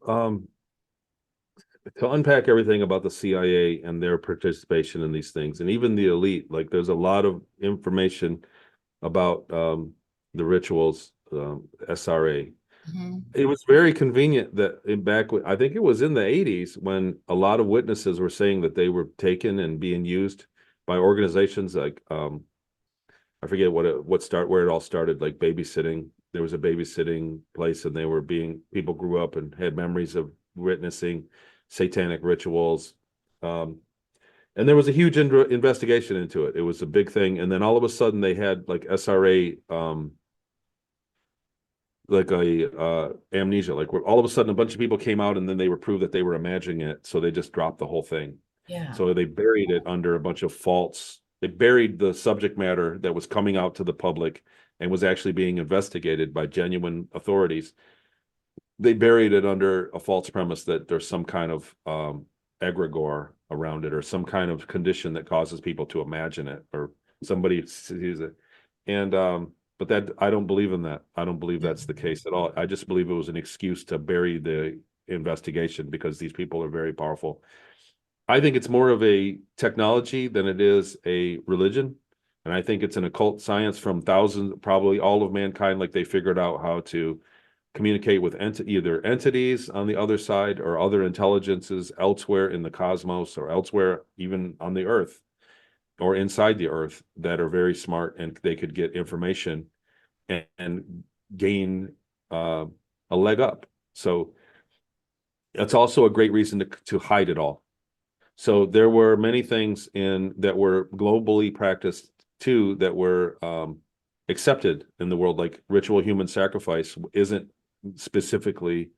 to unpack everything about the CIA and their participation in these things, and even the elite, like there's a lot of information about the rituals, SRA. Mhm. It was very convenient that I think it was in the 80s when a lot of witnesses were saying that they were taken and being used by organizations like I forget where it all started, like babysitting. There was a babysitting place, and people grew up and had memories of witnessing satanic rituals. Um, and there was a huge investigation into it. It was a big thing, and then all of a sudden they had like SRA, like a amnesia, like where all of a sudden a bunch of people came out, and then they were proved that they were imagining it, so they just dropped the whole thing. Yeah. So they buried it under a bunch of false. They buried the subject matter that was coming out to the public and was actually being investigated by genuine authorities. They buried it under a false premise that there's some kind of egregore around it, or some kind of condition that causes people to imagine it, or somebody sees it. And but that I don't believe in that. I don't believe that's the case at all. I just believe it was an excuse to bury the investigation because these people are very powerful. I think it's more of a technology than it is a religion. And I think it's an occult science from thousands, probably all of mankind, like they figured out how to communicate with either entities on the other side or other intelligences elsewhere in the cosmos or elsewhere, even on the earth or inside the earth, that are very smart, and they could get information and gain a leg up. So that's also a great reason to hide it all. So there were many things that were globally practiced too, that were accepted in the world, like ritual human sacrifice specifically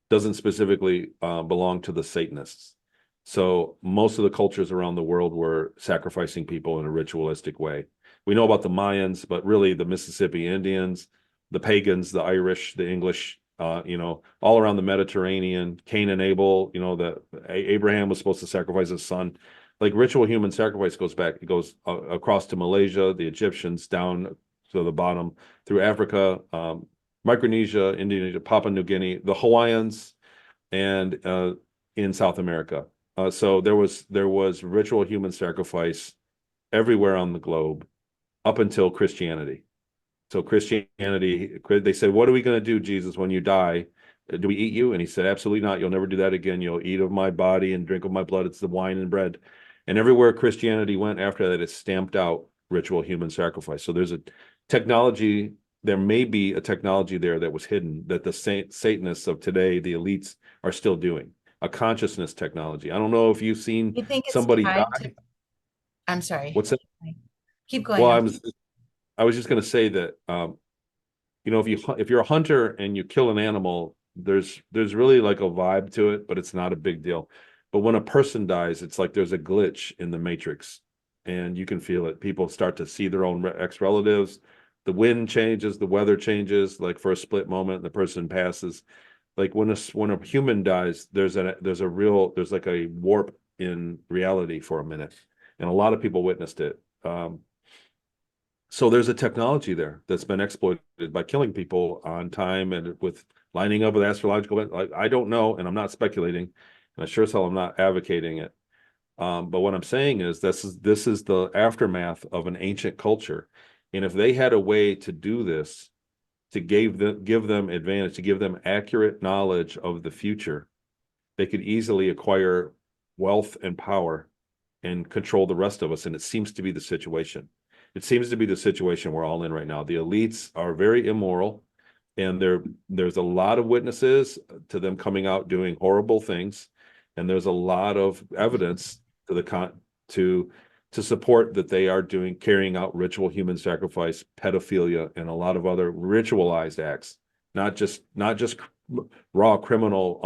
doesn't specifically belong to the Satanists. So most of the cultures around the world were sacrificing people in a ritualistic way. We know about the Mayans, but really the Mississippi Indians, the pagans, the Irish, the English, all around the Mediterranean, Cain and Abel, that Abraham was supposed to sacrifice his son. Like ritual human sacrifice it goes across to Malaysia, the Egyptians, down to the bottom through Africa, Micronesia, Indonesia, Papua New Guinea, the Hawaiians, and in South America. So there was ritual human sacrifice everywhere on the globe up until Christianity. So Christianity, they said, "What are we going to do, Jesus, when you die? Do we eat you?" And he said, "Absolutely not. You'll never do that again. You'll eat of my body and drink of my blood. It's the wine and bread." And everywhere Christianity went after that, it stamped out ritual human sacrifice. So there's a technology. There may be a technology there that was hidden that the Satanists of today, the elites, are still doing. A consciousness technology. I don't know if you've seen You think it's somebody tied to, die. I'm sorry. What's that? Keep Well, going. I was just going to say that if you're a hunter and you kill an animal, there's really like a vibe to it, but it's not a big deal. But when a person dies, it's like there's a glitch in the matrix, and you can feel it. People start to see their own ex-relatives. The wind changes, the weather changes, like for a split moment, the person passes. Like when a human dies, there's like a warp in reality for a minute, and a lot of people witnessed it. So there's a technology there that's been exploited by killing people on time and with lining up with astrological events. Like, I don't know, and I'm not speculating, and I sure as hell I'm not advocating it. But what I'm saying is this is the aftermath of an ancient culture, and if they had a way to do this, to give them advantage, to give them accurate knowledge of the future, they could easily acquire wealth and power and control the rest of us. And it seems to be the situation. It seems to be the situation we're all in right now. The elites are very immoral, and there's a lot of witnesses to them coming out doing horrible things, and there's a lot of evidence to support that they are carrying out ritual human sacrifice, pedophilia, and a lot of other ritualized acts, not just raw criminal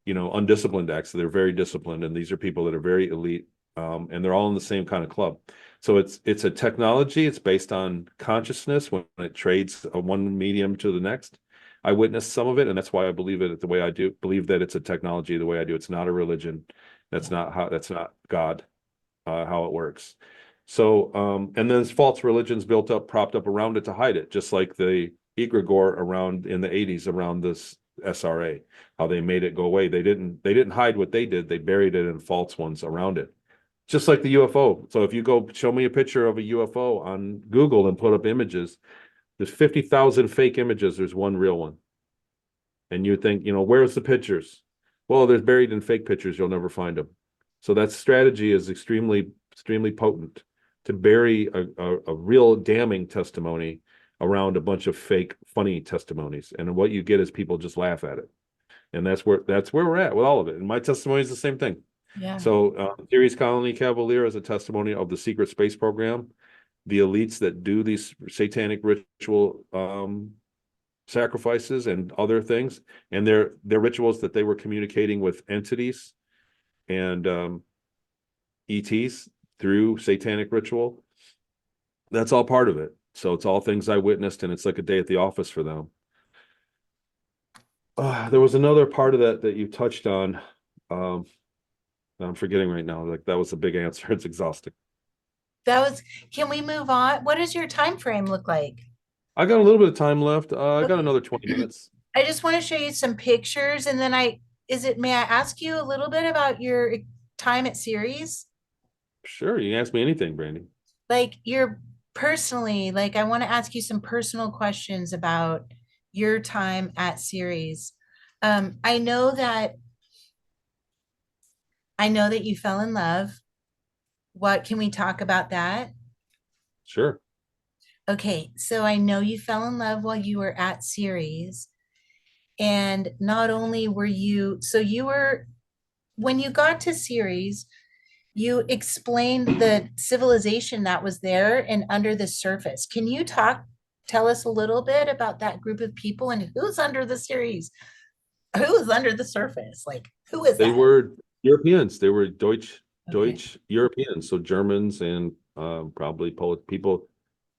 undisciplined acts. They're very disciplined, and these are people that are very elite and they're all in the same kind of club. So it's a technology. It's based on consciousness when it trades one medium to the next. I witnessed some of it, and that's why I believe it the way I do. Believe that it's a technology the way I do. It's not a religion. That's not how. That's not God. How it works. So, and then there's false religions built up, propped up around it to hide it, just like the egregore around in the 80s around this SRA, how they made it go away. They didn't hide what they did. They buried it in false ones around it. Just like the UFO. So if you go show me a picture of a UFO on Google and put up images, there's 50,000 fake images. There's one real one. And you think, where's the pictures? Well, they're buried in fake pictures. You'll never find them. So that strategy is extremely, extremely potent to bury a real damning testimony around a bunch of fake, funny testimonies. And what you get is people just laugh at it. And that's where we're at with all of it. And my testimony is the same thing. Yeah. So Ceres Colony Cavalier is a testimony of the secret space program, the elites that do these satanic ritual sacrifices and other things, and their rituals that they were communicating with entities and ETs through satanic ritual. That's all part of it. So it's all things I witnessed, and it's like a day at the office for them. There was another part of that you touched on. I'm forgetting right now. Like that was a big answer. It's exhausting. Can we move on? What does your time frame look like? I got a little bit of time left. I got Okay. another 20 minutes. I just want to show you some pictures and then may I ask you a little bit about your time at Ceres? Sure, you can ask me anything, Brandy. Like I want to ask you some personal questions about your time at Ceres. I know that you fell in love. What can we talk about that? Sure. Okay, so I know you fell in love while you were at Ceres. And not only were you, so you were, when you got to Ceres, you explained the civilization that was there and under the surface. Can you tell us a little bit about that group of people and who's under the Ceres? Who is under the surface? Like, who is They that? were Europeans. They were Okay. Deutsch Europeans, so Germans and probably Polish people.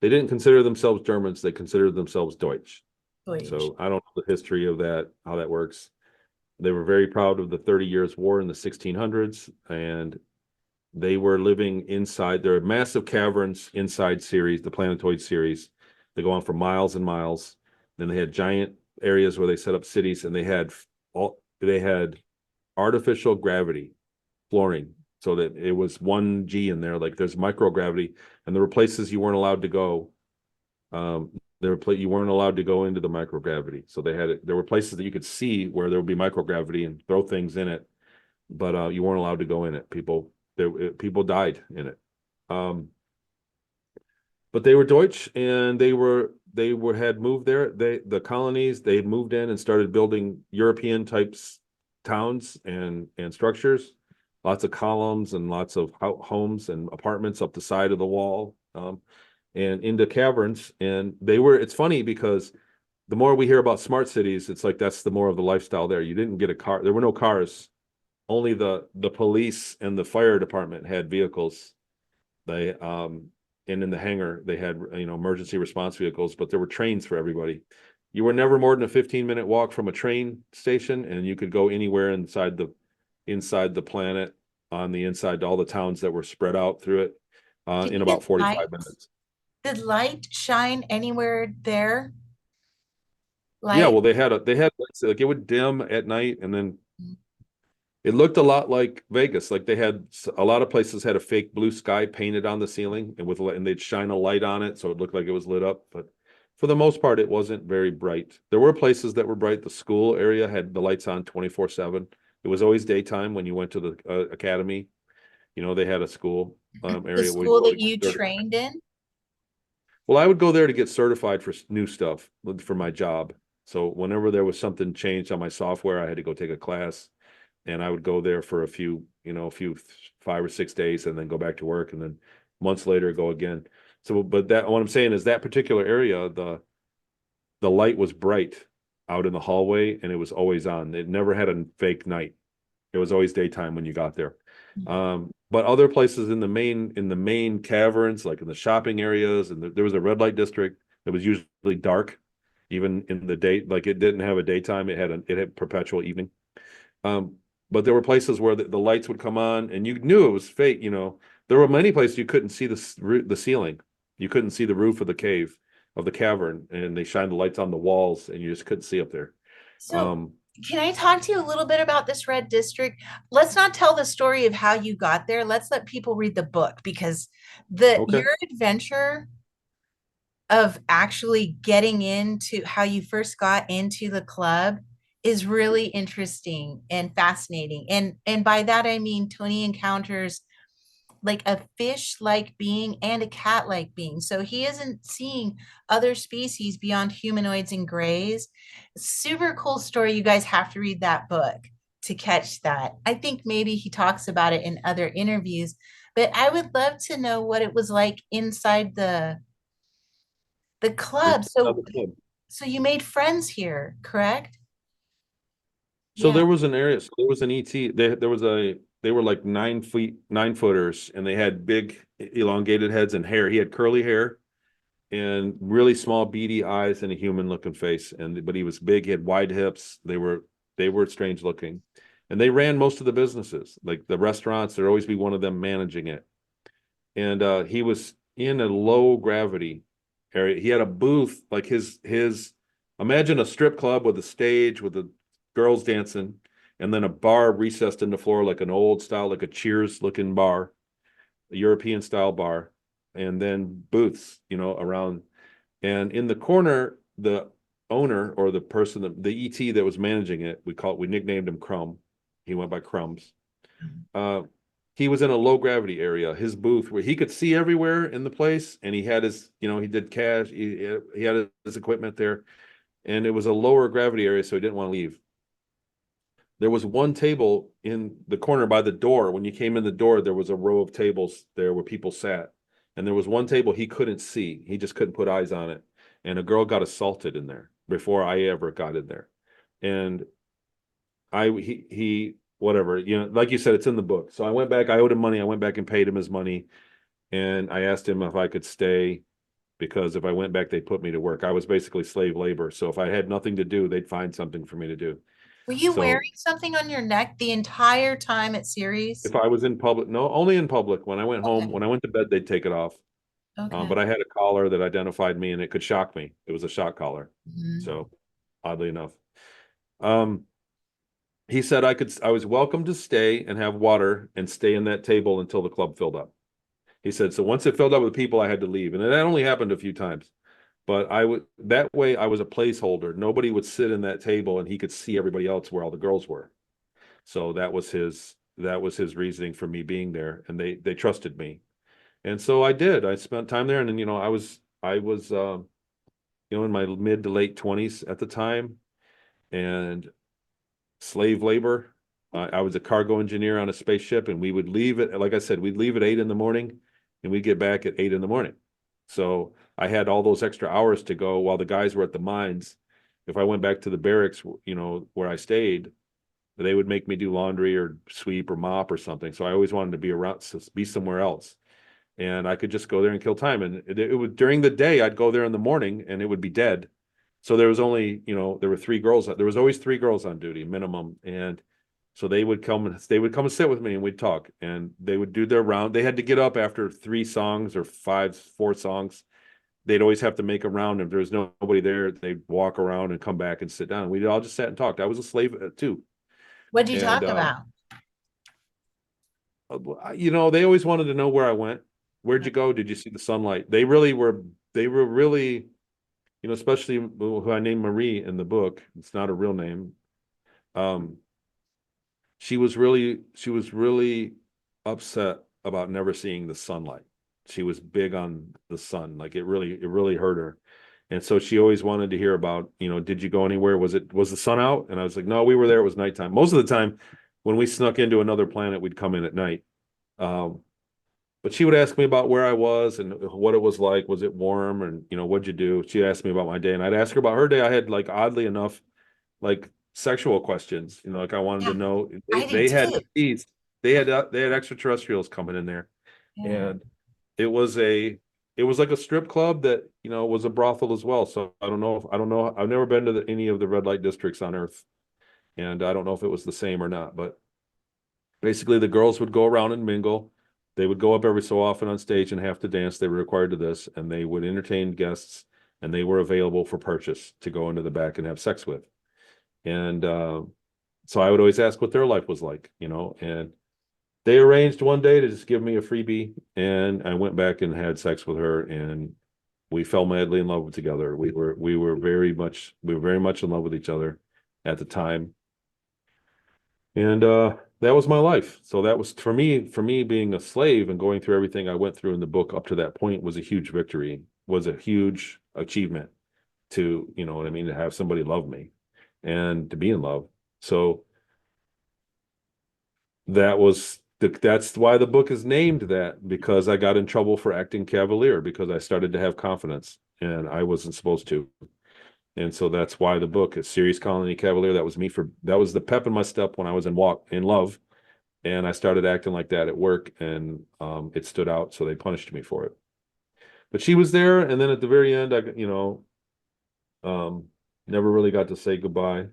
They didn't consider themselves Germans. They considered themselves Deutsch. Deutsch. So I don't know the history of that, how that works. They were very proud of the 30 Years' War in the 1600s, and they were living inside. There are massive caverns inside Ceres, the planetoid Ceres. They go on for miles and miles. Then they had giant areas where they set up cities, and they had artificial gravity flooring, so that it was 1G in there. Like there's microgravity, and there were places you weren't allowed to go. You weren't allowed to go into the microgravity. So there were places that you could see where there would be microgravity and throw things in it, but you weren't allowed to go in it. People died in it. But they were Deutsch, and they had moved there. The colonies, they had moved in and started building European types towns and structures, lots of columns and lots of homes and apartments up the side of the wall, and into caverns. And it's funny because the more we hear about smart cities, it's like that's the more of the lifestyle there. You didn't get a car. There were no cars. Only the police and the fire department had vehicles. And in the hangar they had emergency response vehicles, but there were trains for everybody. You were never more than a 15-minute walk from a train station, and you could go anywhere inside the planet, on the inside to all the towns that were spread out through it, in about 45 minutes. Did light shine anywhere there? Yeah, Light? well, they had like it would dim at night, and then it looked a lot like Vegas. Like they had a lot of places had a fake blue sky painted on the ceiling, and they'd shine a light on it so it looked like it was lit up. But for the most part, it wasn't very bright. There were places that were bright. The school area had the lights on 24/7. It was always daytime when you went to the academy. They had a school area. The school that you trained in? Well, I would go there to get certified for new stuff for my job. So whenever there was something changed on my software, I had to go take a class, and I would go there for a few 5 or 6 days, and then go back to work, and then months later go again. So, but what I'm saying is that particular area, the light was bright out in the hallway, and it was always on. It never had a fake night. It was always daytime when you got there. But other places in the main caverns, like in the shopping areas, and there was a red light district that was usually dark, even in the day. Like it didn't have a daytime; it had perpetual evening. Um, but there were places where the lights would come on, and you knew it was fake. There were many places you couldn't see the ceiling, you couldn't see the roof of the cave of the cavern, and they shined the lights on the walls, and you just couldn't see up there. So, Um, can I talk to you a little bit about this red district? Let's not tell the story of how you got there. Let's let people read the book because the okay. your adventure of actually getting into how you first got into the club is really interesting and fascinating. And by that I mean Tony encounters like a fish like being and a cat like being. So he isn't seeing other species beyond humanoids and grays. Super cool story. You guys have to read that book to catch that. I think maybe he talks about it in other interviews, but I would love to know what it was like inside the club. Inside So the club. so you made friends here, correct? So Yeah. there was an area, so there was an ET. They were like 9 feet, 9 footers, and they had big elongated heads and hair. He had curly hair and really small beady eyes and a human looking face. But he was big, he had wide hips. They were strange looking. And they ran most of the businesses, like the restaurants, there'd always be one of them managing it. And he was in a low gravity area. He had a booth like his imagine a strip club with a stage with the girls dancing, and then a bar recessed in the floor like an old style, like a Cheers looking bar, a European style bar, and then booths, around. And in the corner, the owner or the person the ET that was managing it, we nicknamed him Crumb. He went by Crumbs. Uh, he was in a low gravity area, his booth where he could see everywhere in the place, and he had he did cash, he had his equipment there, and it was a lower gravity area, so he didn't want to leave. There was one table in the corner by the door. When you came in the door, there was a row of tables there where people sat, and there was one table he couldn't see. He just couldn't put eyes on it, and a girl got assaulted in there before I ever got in there. And he whatever, like you said, it's in the book. So I went back, I owed him money. I went back and paid him his money. And I asked him if I could stay because if I went back, they'd put me to work. I was basically slave labor. So if I had nothing to do, they'd find something for me to do. Were you So wearing something on your neck the entire time at Ceres? if I was in public, no, only in public. When I went home, Okay. when I went to bed, they'd take it off. Okay. But I had a collar that identified me and it could shock me. It was a shock collar. Mhm. So oddly enough. Um, he said I was welcome to stay and have water and stay in that table until the club filled up. He said, so once it filled up with people, I had to leave. And that only happened a few times. But that way I was a placeholder. Nobody would sit in that table and he could see everybody else where all the girls were. So that was his reasoning for me being there. And they trusted me. And so I did. I spent time there. And then, I was in my mid to late 20s at the time. And slave labor. I was a cargo engineer on a spaceship, and we would leave it. Like I said, we'd leave at 8 in the morning, and we'd get back at 8 in the morning. So I had all those extra hours to go while the guys were at the mines. If I went back to the barracks, where I stayed, they would make me do laundry or sweep or mop or something. So I always wanted to be around, be somewhere else, and I could just go there and kill time. And it would during the day, I'd go there in the morning, and it would be dead. So there was only, there were three girls. There was always three girls on duty minimum. And so they would come and sit with me and we'd talk and they would do their round. They had to get up after 3 songs or 4 songs. They'd always have to make a round. If there was nobody there, they'd walk around and come back and sit down. We all just sat and talked. I was a slave too. What do you And, talk about? they always wanted to know where I went. Where'd you go? Did you see the sunlight? They were really, especially who I named Marie in the book. It's not a real name. Um, she was really upset about never seeing the sunlight. She was big on the sun. Like it really hurt her. And so she always wanted to hear about, did you go anywhere? Was the sun out? And I was like, no, we were there. It was nighttime. Most of the time when we snuck into another planet, we'd come in at night. Um, but she would ask me about where I was and what it was like. Was it warm? And, what'd you do? She'd ask me about my day and I'd ask her about her day. I had, like, oddly enough, like sexual questions, like I wanted Yeah, to know, they, I did they had too. feast. they had extraterrestrials coming in there, Yeah. and it was like a strip club that was a brothel as well. So I don't know. I've never been to any of the red light districts on Earth, and I don't know if it was the same or not. But basically, the girls would go around and mingle. They would go up every so often on stage and have to dance. They were required to this, and they would entertain guests, and they were available for purchase to go into the back and have sex with. And so I would always ask what their life was like, and they arranged one day to just give me a freebie, and I went back and had sex with her, and we fell madly in love together. We were very much in love with each other at the time, and that was my life. So that was for me being a slave and going through everything I went through in the book up to that point was a huge victory, was a huge achievement to, you know what I mean, to have somebody love me and to be in love. So that's why the book is named that, because I got in trouble for acting cavalier because I started to have confidence and I wasn't supposed to. And so that's why the book is Ceres Colony Cavalier. That was the pep in my step when I was in love. And I started acting like that at work, and it stood out. So they punished me for it. But she was there. And then at the very end, um, never really got to say goodbye.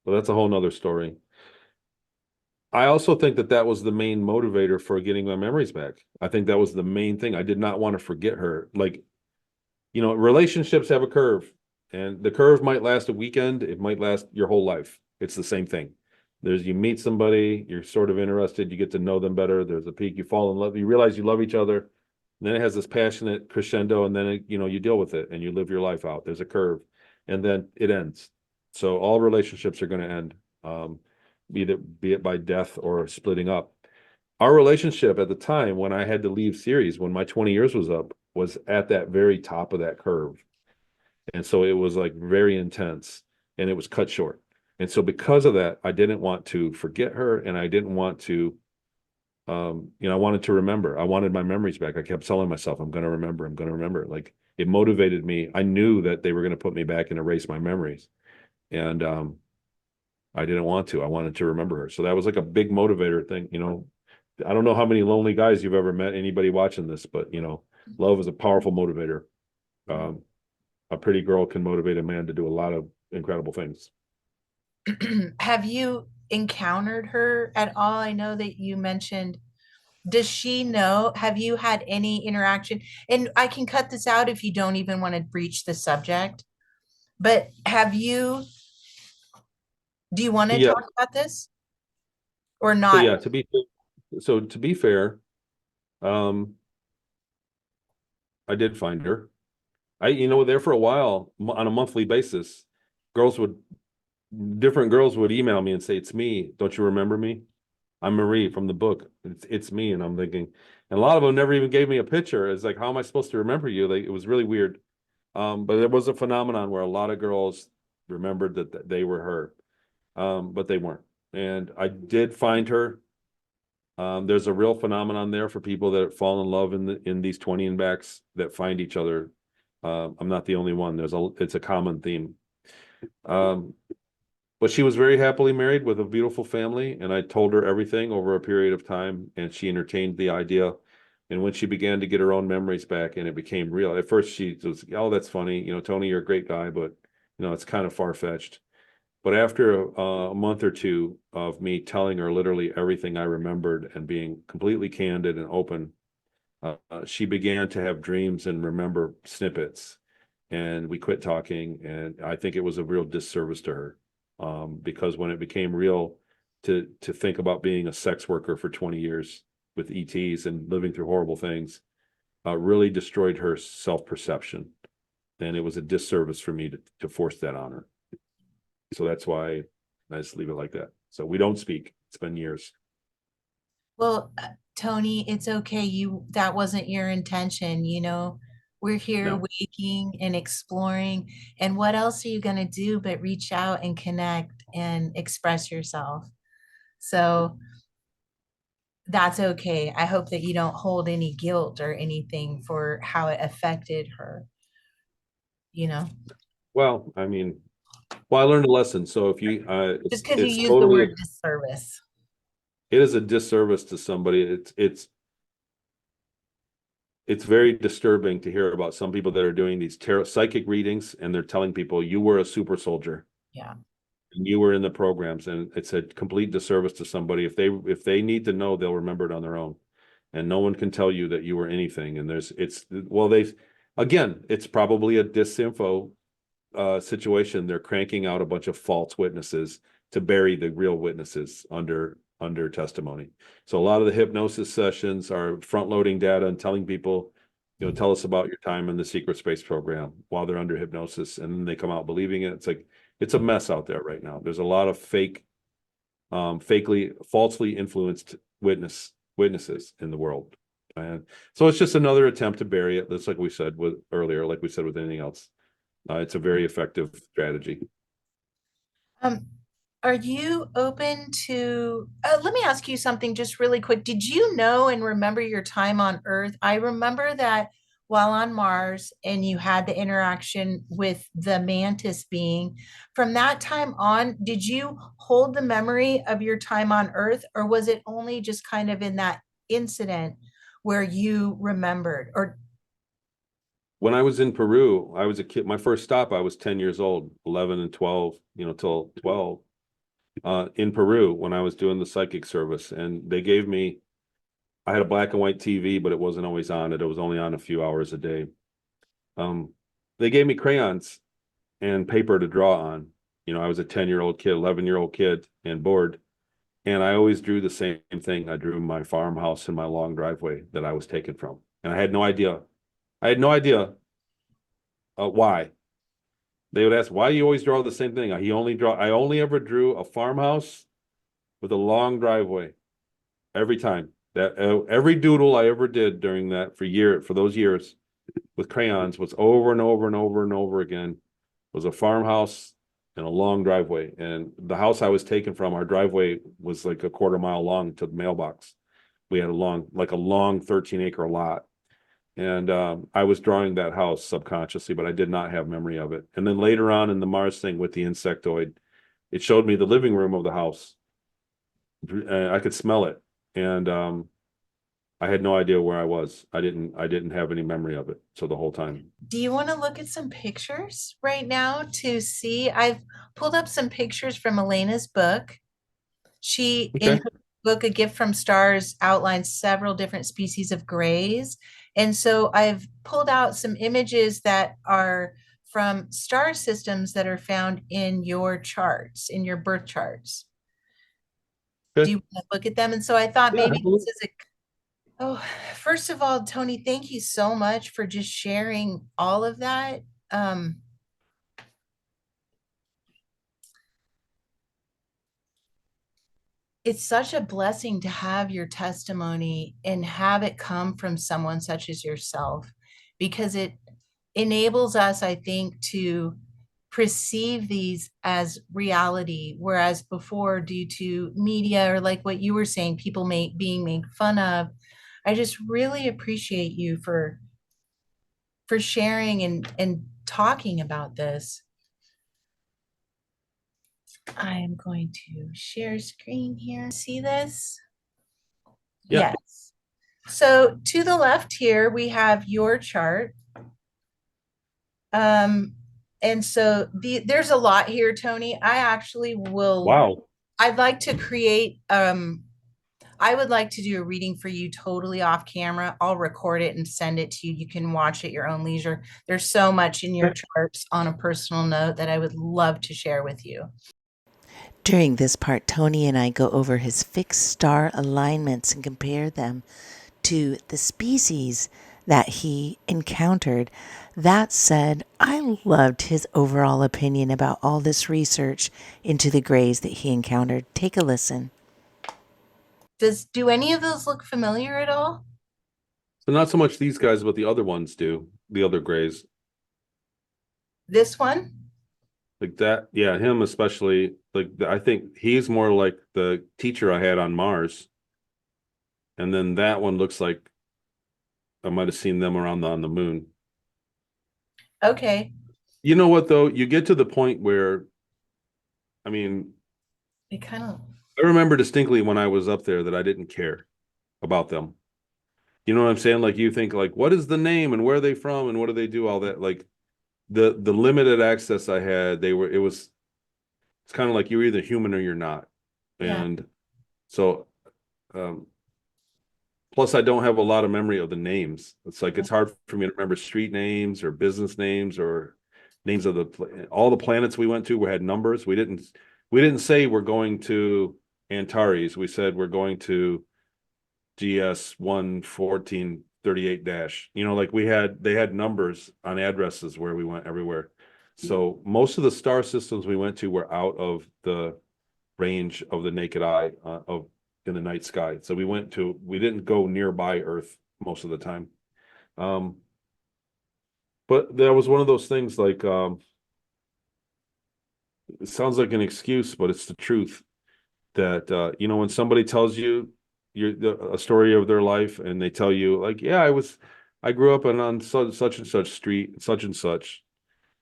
But that's a whole nother story. I also think that was the main motivator for getting my memories back. I think that was the main thing. I did not want to forget her. Like, relationships have a curve, and the curve might last a weekend. It might last your whole life. It's the same thing. You meet somebody, you're sort of interested, you get to know them better. There's a peak, you fall in love, you realize you love each other. And then it has this passionate crescendo, and then you deal with it and you live your life out. There's a curve, and then it ends. So all relationships are going to end, be it by death or splitting up. Our relationship at the time when I had to leave Ceres, when my 20 years was up, was at that very top of that curve. And so it was like very intense, and it was cut short. And so because of that, I didn't want to forget her, and I didn't want to, I wanted to remember. I wanted my memories back. I kept telling myself, I'm going to remember. I'm going to remember. Like, it motivated me. I knew that they were going to put me back and erase my memories. And I didn't want to. I wanted to remember her. So that was like a big motivator thing. I don't know how many lonely guys you've ever met, anybody watching this, but love is a powerful motivator. Um, a pretty girl can motivate a man to do a lot of incredible things. Have you encountered her at all? I know that you mentioned, does she know? Have you had any interaction? And I can cut this out if you don't even want to breach the subject, but do you want So to yeah, talk about this or so not? yeah, to be fair, um, I did find her. There for a while on a monthly basis, girls would different girls would email me and say, "It's me. Don't you remember me? I'm Marie from the book. It's me." And I'm thinking, and a lot of them never even gave me a picture. It's like, how am I supposed to remember you? Like, it was really weird. But there was a phenomenon where a lot of girls remembered that they were her, but they weren't. And I did find her. There's a real phenomenon there for people that fall in love in these 20 and backs that find each other. I'm not the only one. It's a common theme. Um, but she was very happily married with a beautiful family, and I told her everything over a period of time, and she entertained the idea. And when she began to get her own memories back and it became real, at first she was, "Oh, that's funny. Tony, you're a great guy, but it's kind of far-fetched." But after a month or two of me telling her literally everything I remembered and being completely candid and open, she began to have dreams and remember snippets. And we quit talking. And I think it was a real disservice to her, because when it became real to think about being a sex worker for 20 years with ETs and living through horrible things, really destroyed her self-perception. And it was a disservice for me to force that on her. So that's why I just leave it like that. So we don't speak. It's been years. Well, Tony, it's okay. That wasn't your intention, We're here No. waking and exploring. And what else are you going to do but reach out and connect and express yourself? So that's okay. I hope that you don't hold any guilt or anything for how it affected her, you know, Well, I mean, I learned a lesson. So if you, just because you it's use the totally, word disservice. it is a disservice to somebody. It's very disturbing to hear about some people that are doing these psychic readings, and they're telling people you were a super soldier. Yeah. And you were in the programs, and it's a complete disservice to somebody. If they need to know, they'll remember it on their own. And no one can tell you that you were anything. And it's probably a disinfo situation. They're cranking out a bunch of false witnesses to bury the real witnesses under testimony. So a lot of the hypnosis sessions are front loading data and telling people, tell us about your time in the secret space program while they're under hypnosis, and then they come out believing it. It's like, it's a mess out there right now. There's a lot of falsely influenced witnesses in the world. And so it's just another attempt to bury it. That's like we said with anything else. It's a very effective strategy. Um, are you open to, let me ask you something just really quick. Did you know and remember your time on Earth? I remember that while on Mars and you had the interaction with the mantis being, from that time on, did you hold the memory of your time on Earth, or was it only just kind of in that incident where you remembered? Or When I was in Peru, I was a kid. My first stop, I was 10 years old, 11 and 12, till 12, in Peru when I was doing the psychic service. And I had a black and white TV, but it wasn't always on. It was only on a few hours a day. They gave me crayons and paper to draw on. I was a 10-year-old kid, 11-year-old kid, and bored. And I always drew the same thing. I drew my farmhouse and my long driveway that I was taken from. And I had no idea. Why. They would ask, why do you always draw the same thing? I only ever drew a farmhouse with a long driveway every time. That every doodle I ever did during that for those years with crayons was over and over and over and over again was a farmhouse and a long driveway. And the house I was taken from, our driveway was like a quarter mile long to the mailbox. We had a long 13-acre lot. And I was drawing that house subconsciously, but I did not have memory of it. And then later on in the Mars thing with the insectoid, it showed me the living room of the house. I could smell it. And I had no idea where I was. I didn't have any memory of it. So the whole time. do you want to look at some pictures right now to see? I've pulled up some pictures from Elena's book. She, in Okay. her book, A Gift from Stars, outlines several different species of grays. And so I've pulled out some images that are from star systems that are found in your charts, in your birth charts. Do Okay. you want to look at them? And so I thought Yeah, maybe this is a, oh, first of all, Tony, thank you so much for just sharing all of that. Um, it's such a blessing to have your testimony and have it come from someone such as yourself, because it enables us, I think, to perceive these as reality, whereas before, due to media or like what you were saying, people being made fun of. I just really appreciate you for sharing and talking about this. I am going to share screen here. See this? yeah. Yes. So to the left here, we have your chart. And so there's a lot here, Tony. I actually will, Wow. I'd like to create, I would like to do a reading for you totally off camera. I'll record it and send it to you. You can watch at your own leisure. There's so much in your charts on a personal note that I would love to share with you. During this part, Tony and I go over his fixed star alignments and compare them to the species that he encountered. That said, I loved his overall opinion about all this research into the grays that he encountered. Take a listen. Do any of those look familiar at all? So not so much these guys, but the other ones do. The other grays. This one? Like that. Yeah, him especially. Like I think he's more like the teacher I had on Mars. And then that one looks like I might have seen them around on the moon. Okay. You know what though? You get to the point where, I mean, It kind of, I remember distinctly when I was up there that I didn't care about them. You know what I'm saying? Like you think like, what is the name and where are they from and what do they do? All that, like the limited access I had, it's kind of like you're either human or you're not. Yeah. And so, um, plus I don't have a lot of memory of the names. It's like, it's hard for me to remember street names or business names or names of all the planets we went to. We had numbers. We didn't say we're going to Antares. We said we're going to GS 11438 dash. Like they had numbers on addresses where we went everywhere. So most of the star systems we went to were out of the range of the naked eye of in the night sky. So we didn't go nearby Earth most of the time. But that was one of those things like, it sounds like an excuse, but it's the truth that, when somebody tells you a story of their life and they tell you like, yeah, I grew up on such and such street, such and such,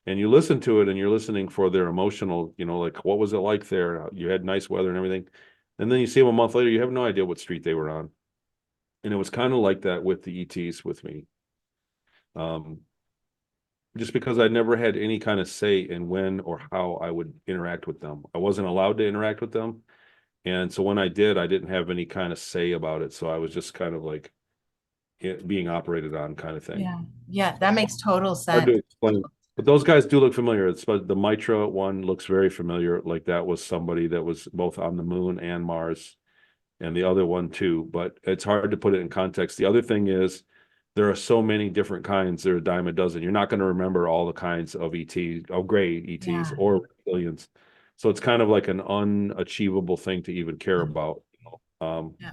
and you listen to it and you're listening for their emotional, like what was it like there? You had nice weather and everything. And then you see them a month later, you have no idea what street they were on. And it was kind of like that with the ETs with me. Just because I never had any kind of say in when or how I would interact with them. I wasn't allowed to interact with them. And so when I did, I didn't have any kind of say about it. So I was just kind of like being operated on kind of thing. Yeah. Yeah. That makes total Hard sense. to explain. But those guys do look familiar. The Mitra one looks very familiar. Like that was somebody that was both on the moon and Mars, and the other one too. But it's hard to put it in context. The other thing is there are so many different kinds. There are a dime a dozen. You're not going to remember all the kinds of gray ETs Yeah. or reptilians. So it's kind of like an unachievable thing to even care about. Yeah.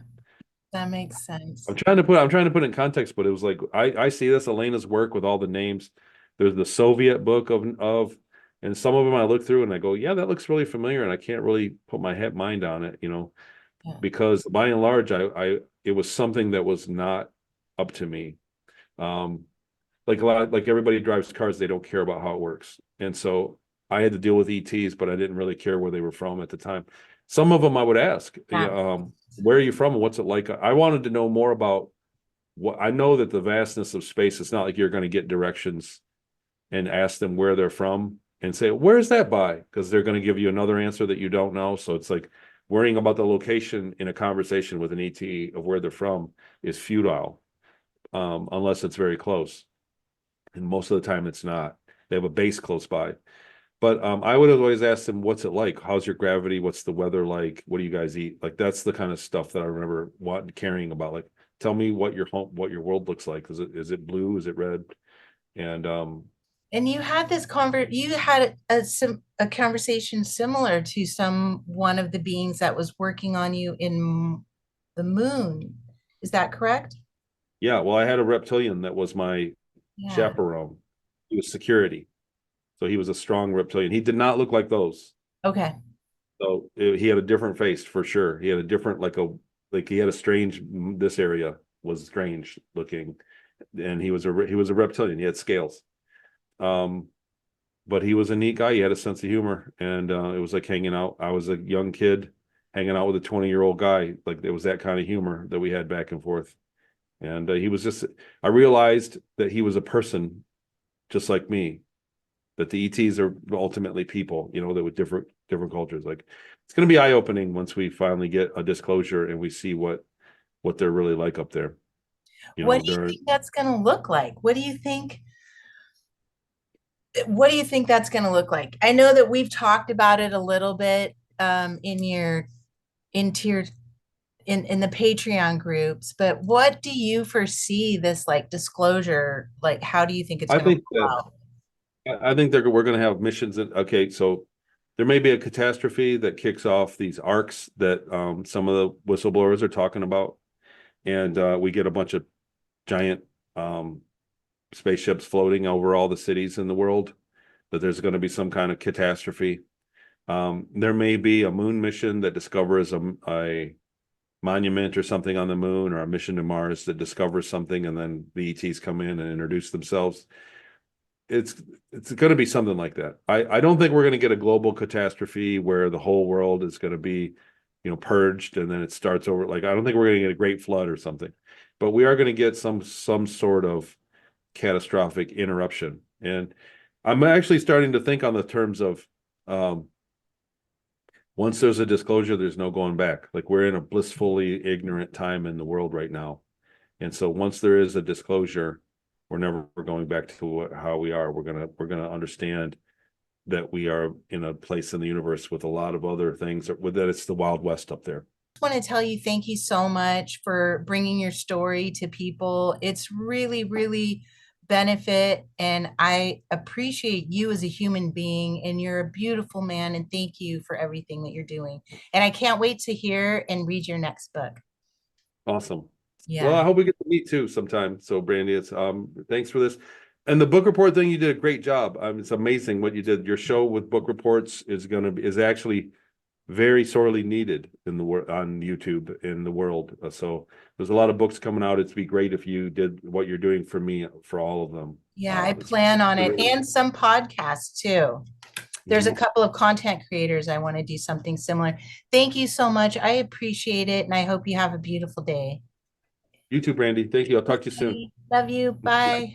That makes sense. I'm trying to put it in context, but it was like I see this Elena's work with all the names. There's the Soviet book of and some of them I look through and I go, yeah, that looks really familiar, and I can't really put my mind on it, Yeah. because by and large it was something that was not up to me. Like like everybody drives cars, they don't care about how it works. And so I had to deal with ETs, but I didn't really care where they were from at the time. Some of them I would ask, Yeah. where are you from and what's it like? I wanted to know more about what I know that the vastness of space, it's not like you're going to get directions and ask them where they're from and say, where's that by? Because they're going to give you another answer that you don't know. So it's like worrying about the location in a conversation with an ET of where they're from is futile, unless it's very close. And most of the time it's not. They have a base close by. But I would always ask them, what's it like? How's your gravity? What's the weather like? What do you guys eat? Like that's the kind of stuff that I remember caring about. Like, tell me what your world looks like. Is it blue? Is it red? And And you had you had a conversation similar to one of the beings that was working on you in the moon. Is that correct? yeah, well, I had a reptilian that was my Yeah. chaperone. He was security. So he was a strong reptilian. He did not look like those. Okay. So he had a different face for sure. He had a different, like he had a strange, this area was strange looking. And he was a reptilian. He had scales. But he was a neat guy. He had a sense of humor, and it was like hanging out. I was a young kid hanging out with a 20-year-old guy. Like there was that kind of humor that we had back and forth. And he was just, I realized that he was a person just like me, that the ETs are ultimately people, that with different cultures. Like it's going to be eye-opening once we finally get a disclosure and we see what they're really like up there. What do you think that's going to look like? What do you think that's going to look like? I know that we've talked about it a little bit in your into your in the Patreon groups, but what do you foresee this like disclosure? Like, how do you think it's I going to think roll that out? I think we're going to have missions. Okay, so there may be a catastrophe that kicks off these arcs that some of the whistleblowers are talking about, and we get a bunch of giant spaceships floating over all the cities in the world. That there's going to be some kind of catastrophe. There may be a moon mission that discovers a monument or something on the moon, or a mission to Mars that discovers something, and then the ETs come in and introduce themselves. It's going to be something like that. I don't think we're going to get a global catastrophe where the whole world is going to be purged, and then it starts over. Like, I don't think we're going to get a great flood or something, but we are going to get some sort of catastrophic interruption. And I'm actually starting to think on the terms of, once there's a disclosure, there's no going back. Like, we're in a blissfully ignorant time in the world right now. And so once there is a disclosure, we're never going back to how we are. We're gonna understand that we are in a place in the universe with a lot of other things, that it's the Wild West up there. I want to tell you thank you so much for bringing your story to people. It's really, really benefit, and I appreciate you as a human being, and you're a beautiful man, and thank you for everything that you're doing. And I can't wait to hear and read your next book. Awesome. Yeah. Well, I hope we get to meet too sometime. So Brandy, it's thanks for this. And the book report thing, you did a great job. It's amazing what you did. Your show with book reports is actually very sorely needed in the world, on YouTube, in the world. So there's a lot of books coming out. It'd be great if you did what you're doing for me, for all of them. Yeah, I plan on it, and some podcasts too. There's a couple of content creators I want to do something similar. Thank you so much. I appreciate it, and I hope you have a beautiful day. You too, Brandy. Thank you. I'll talk to you soon. Love you. Bye.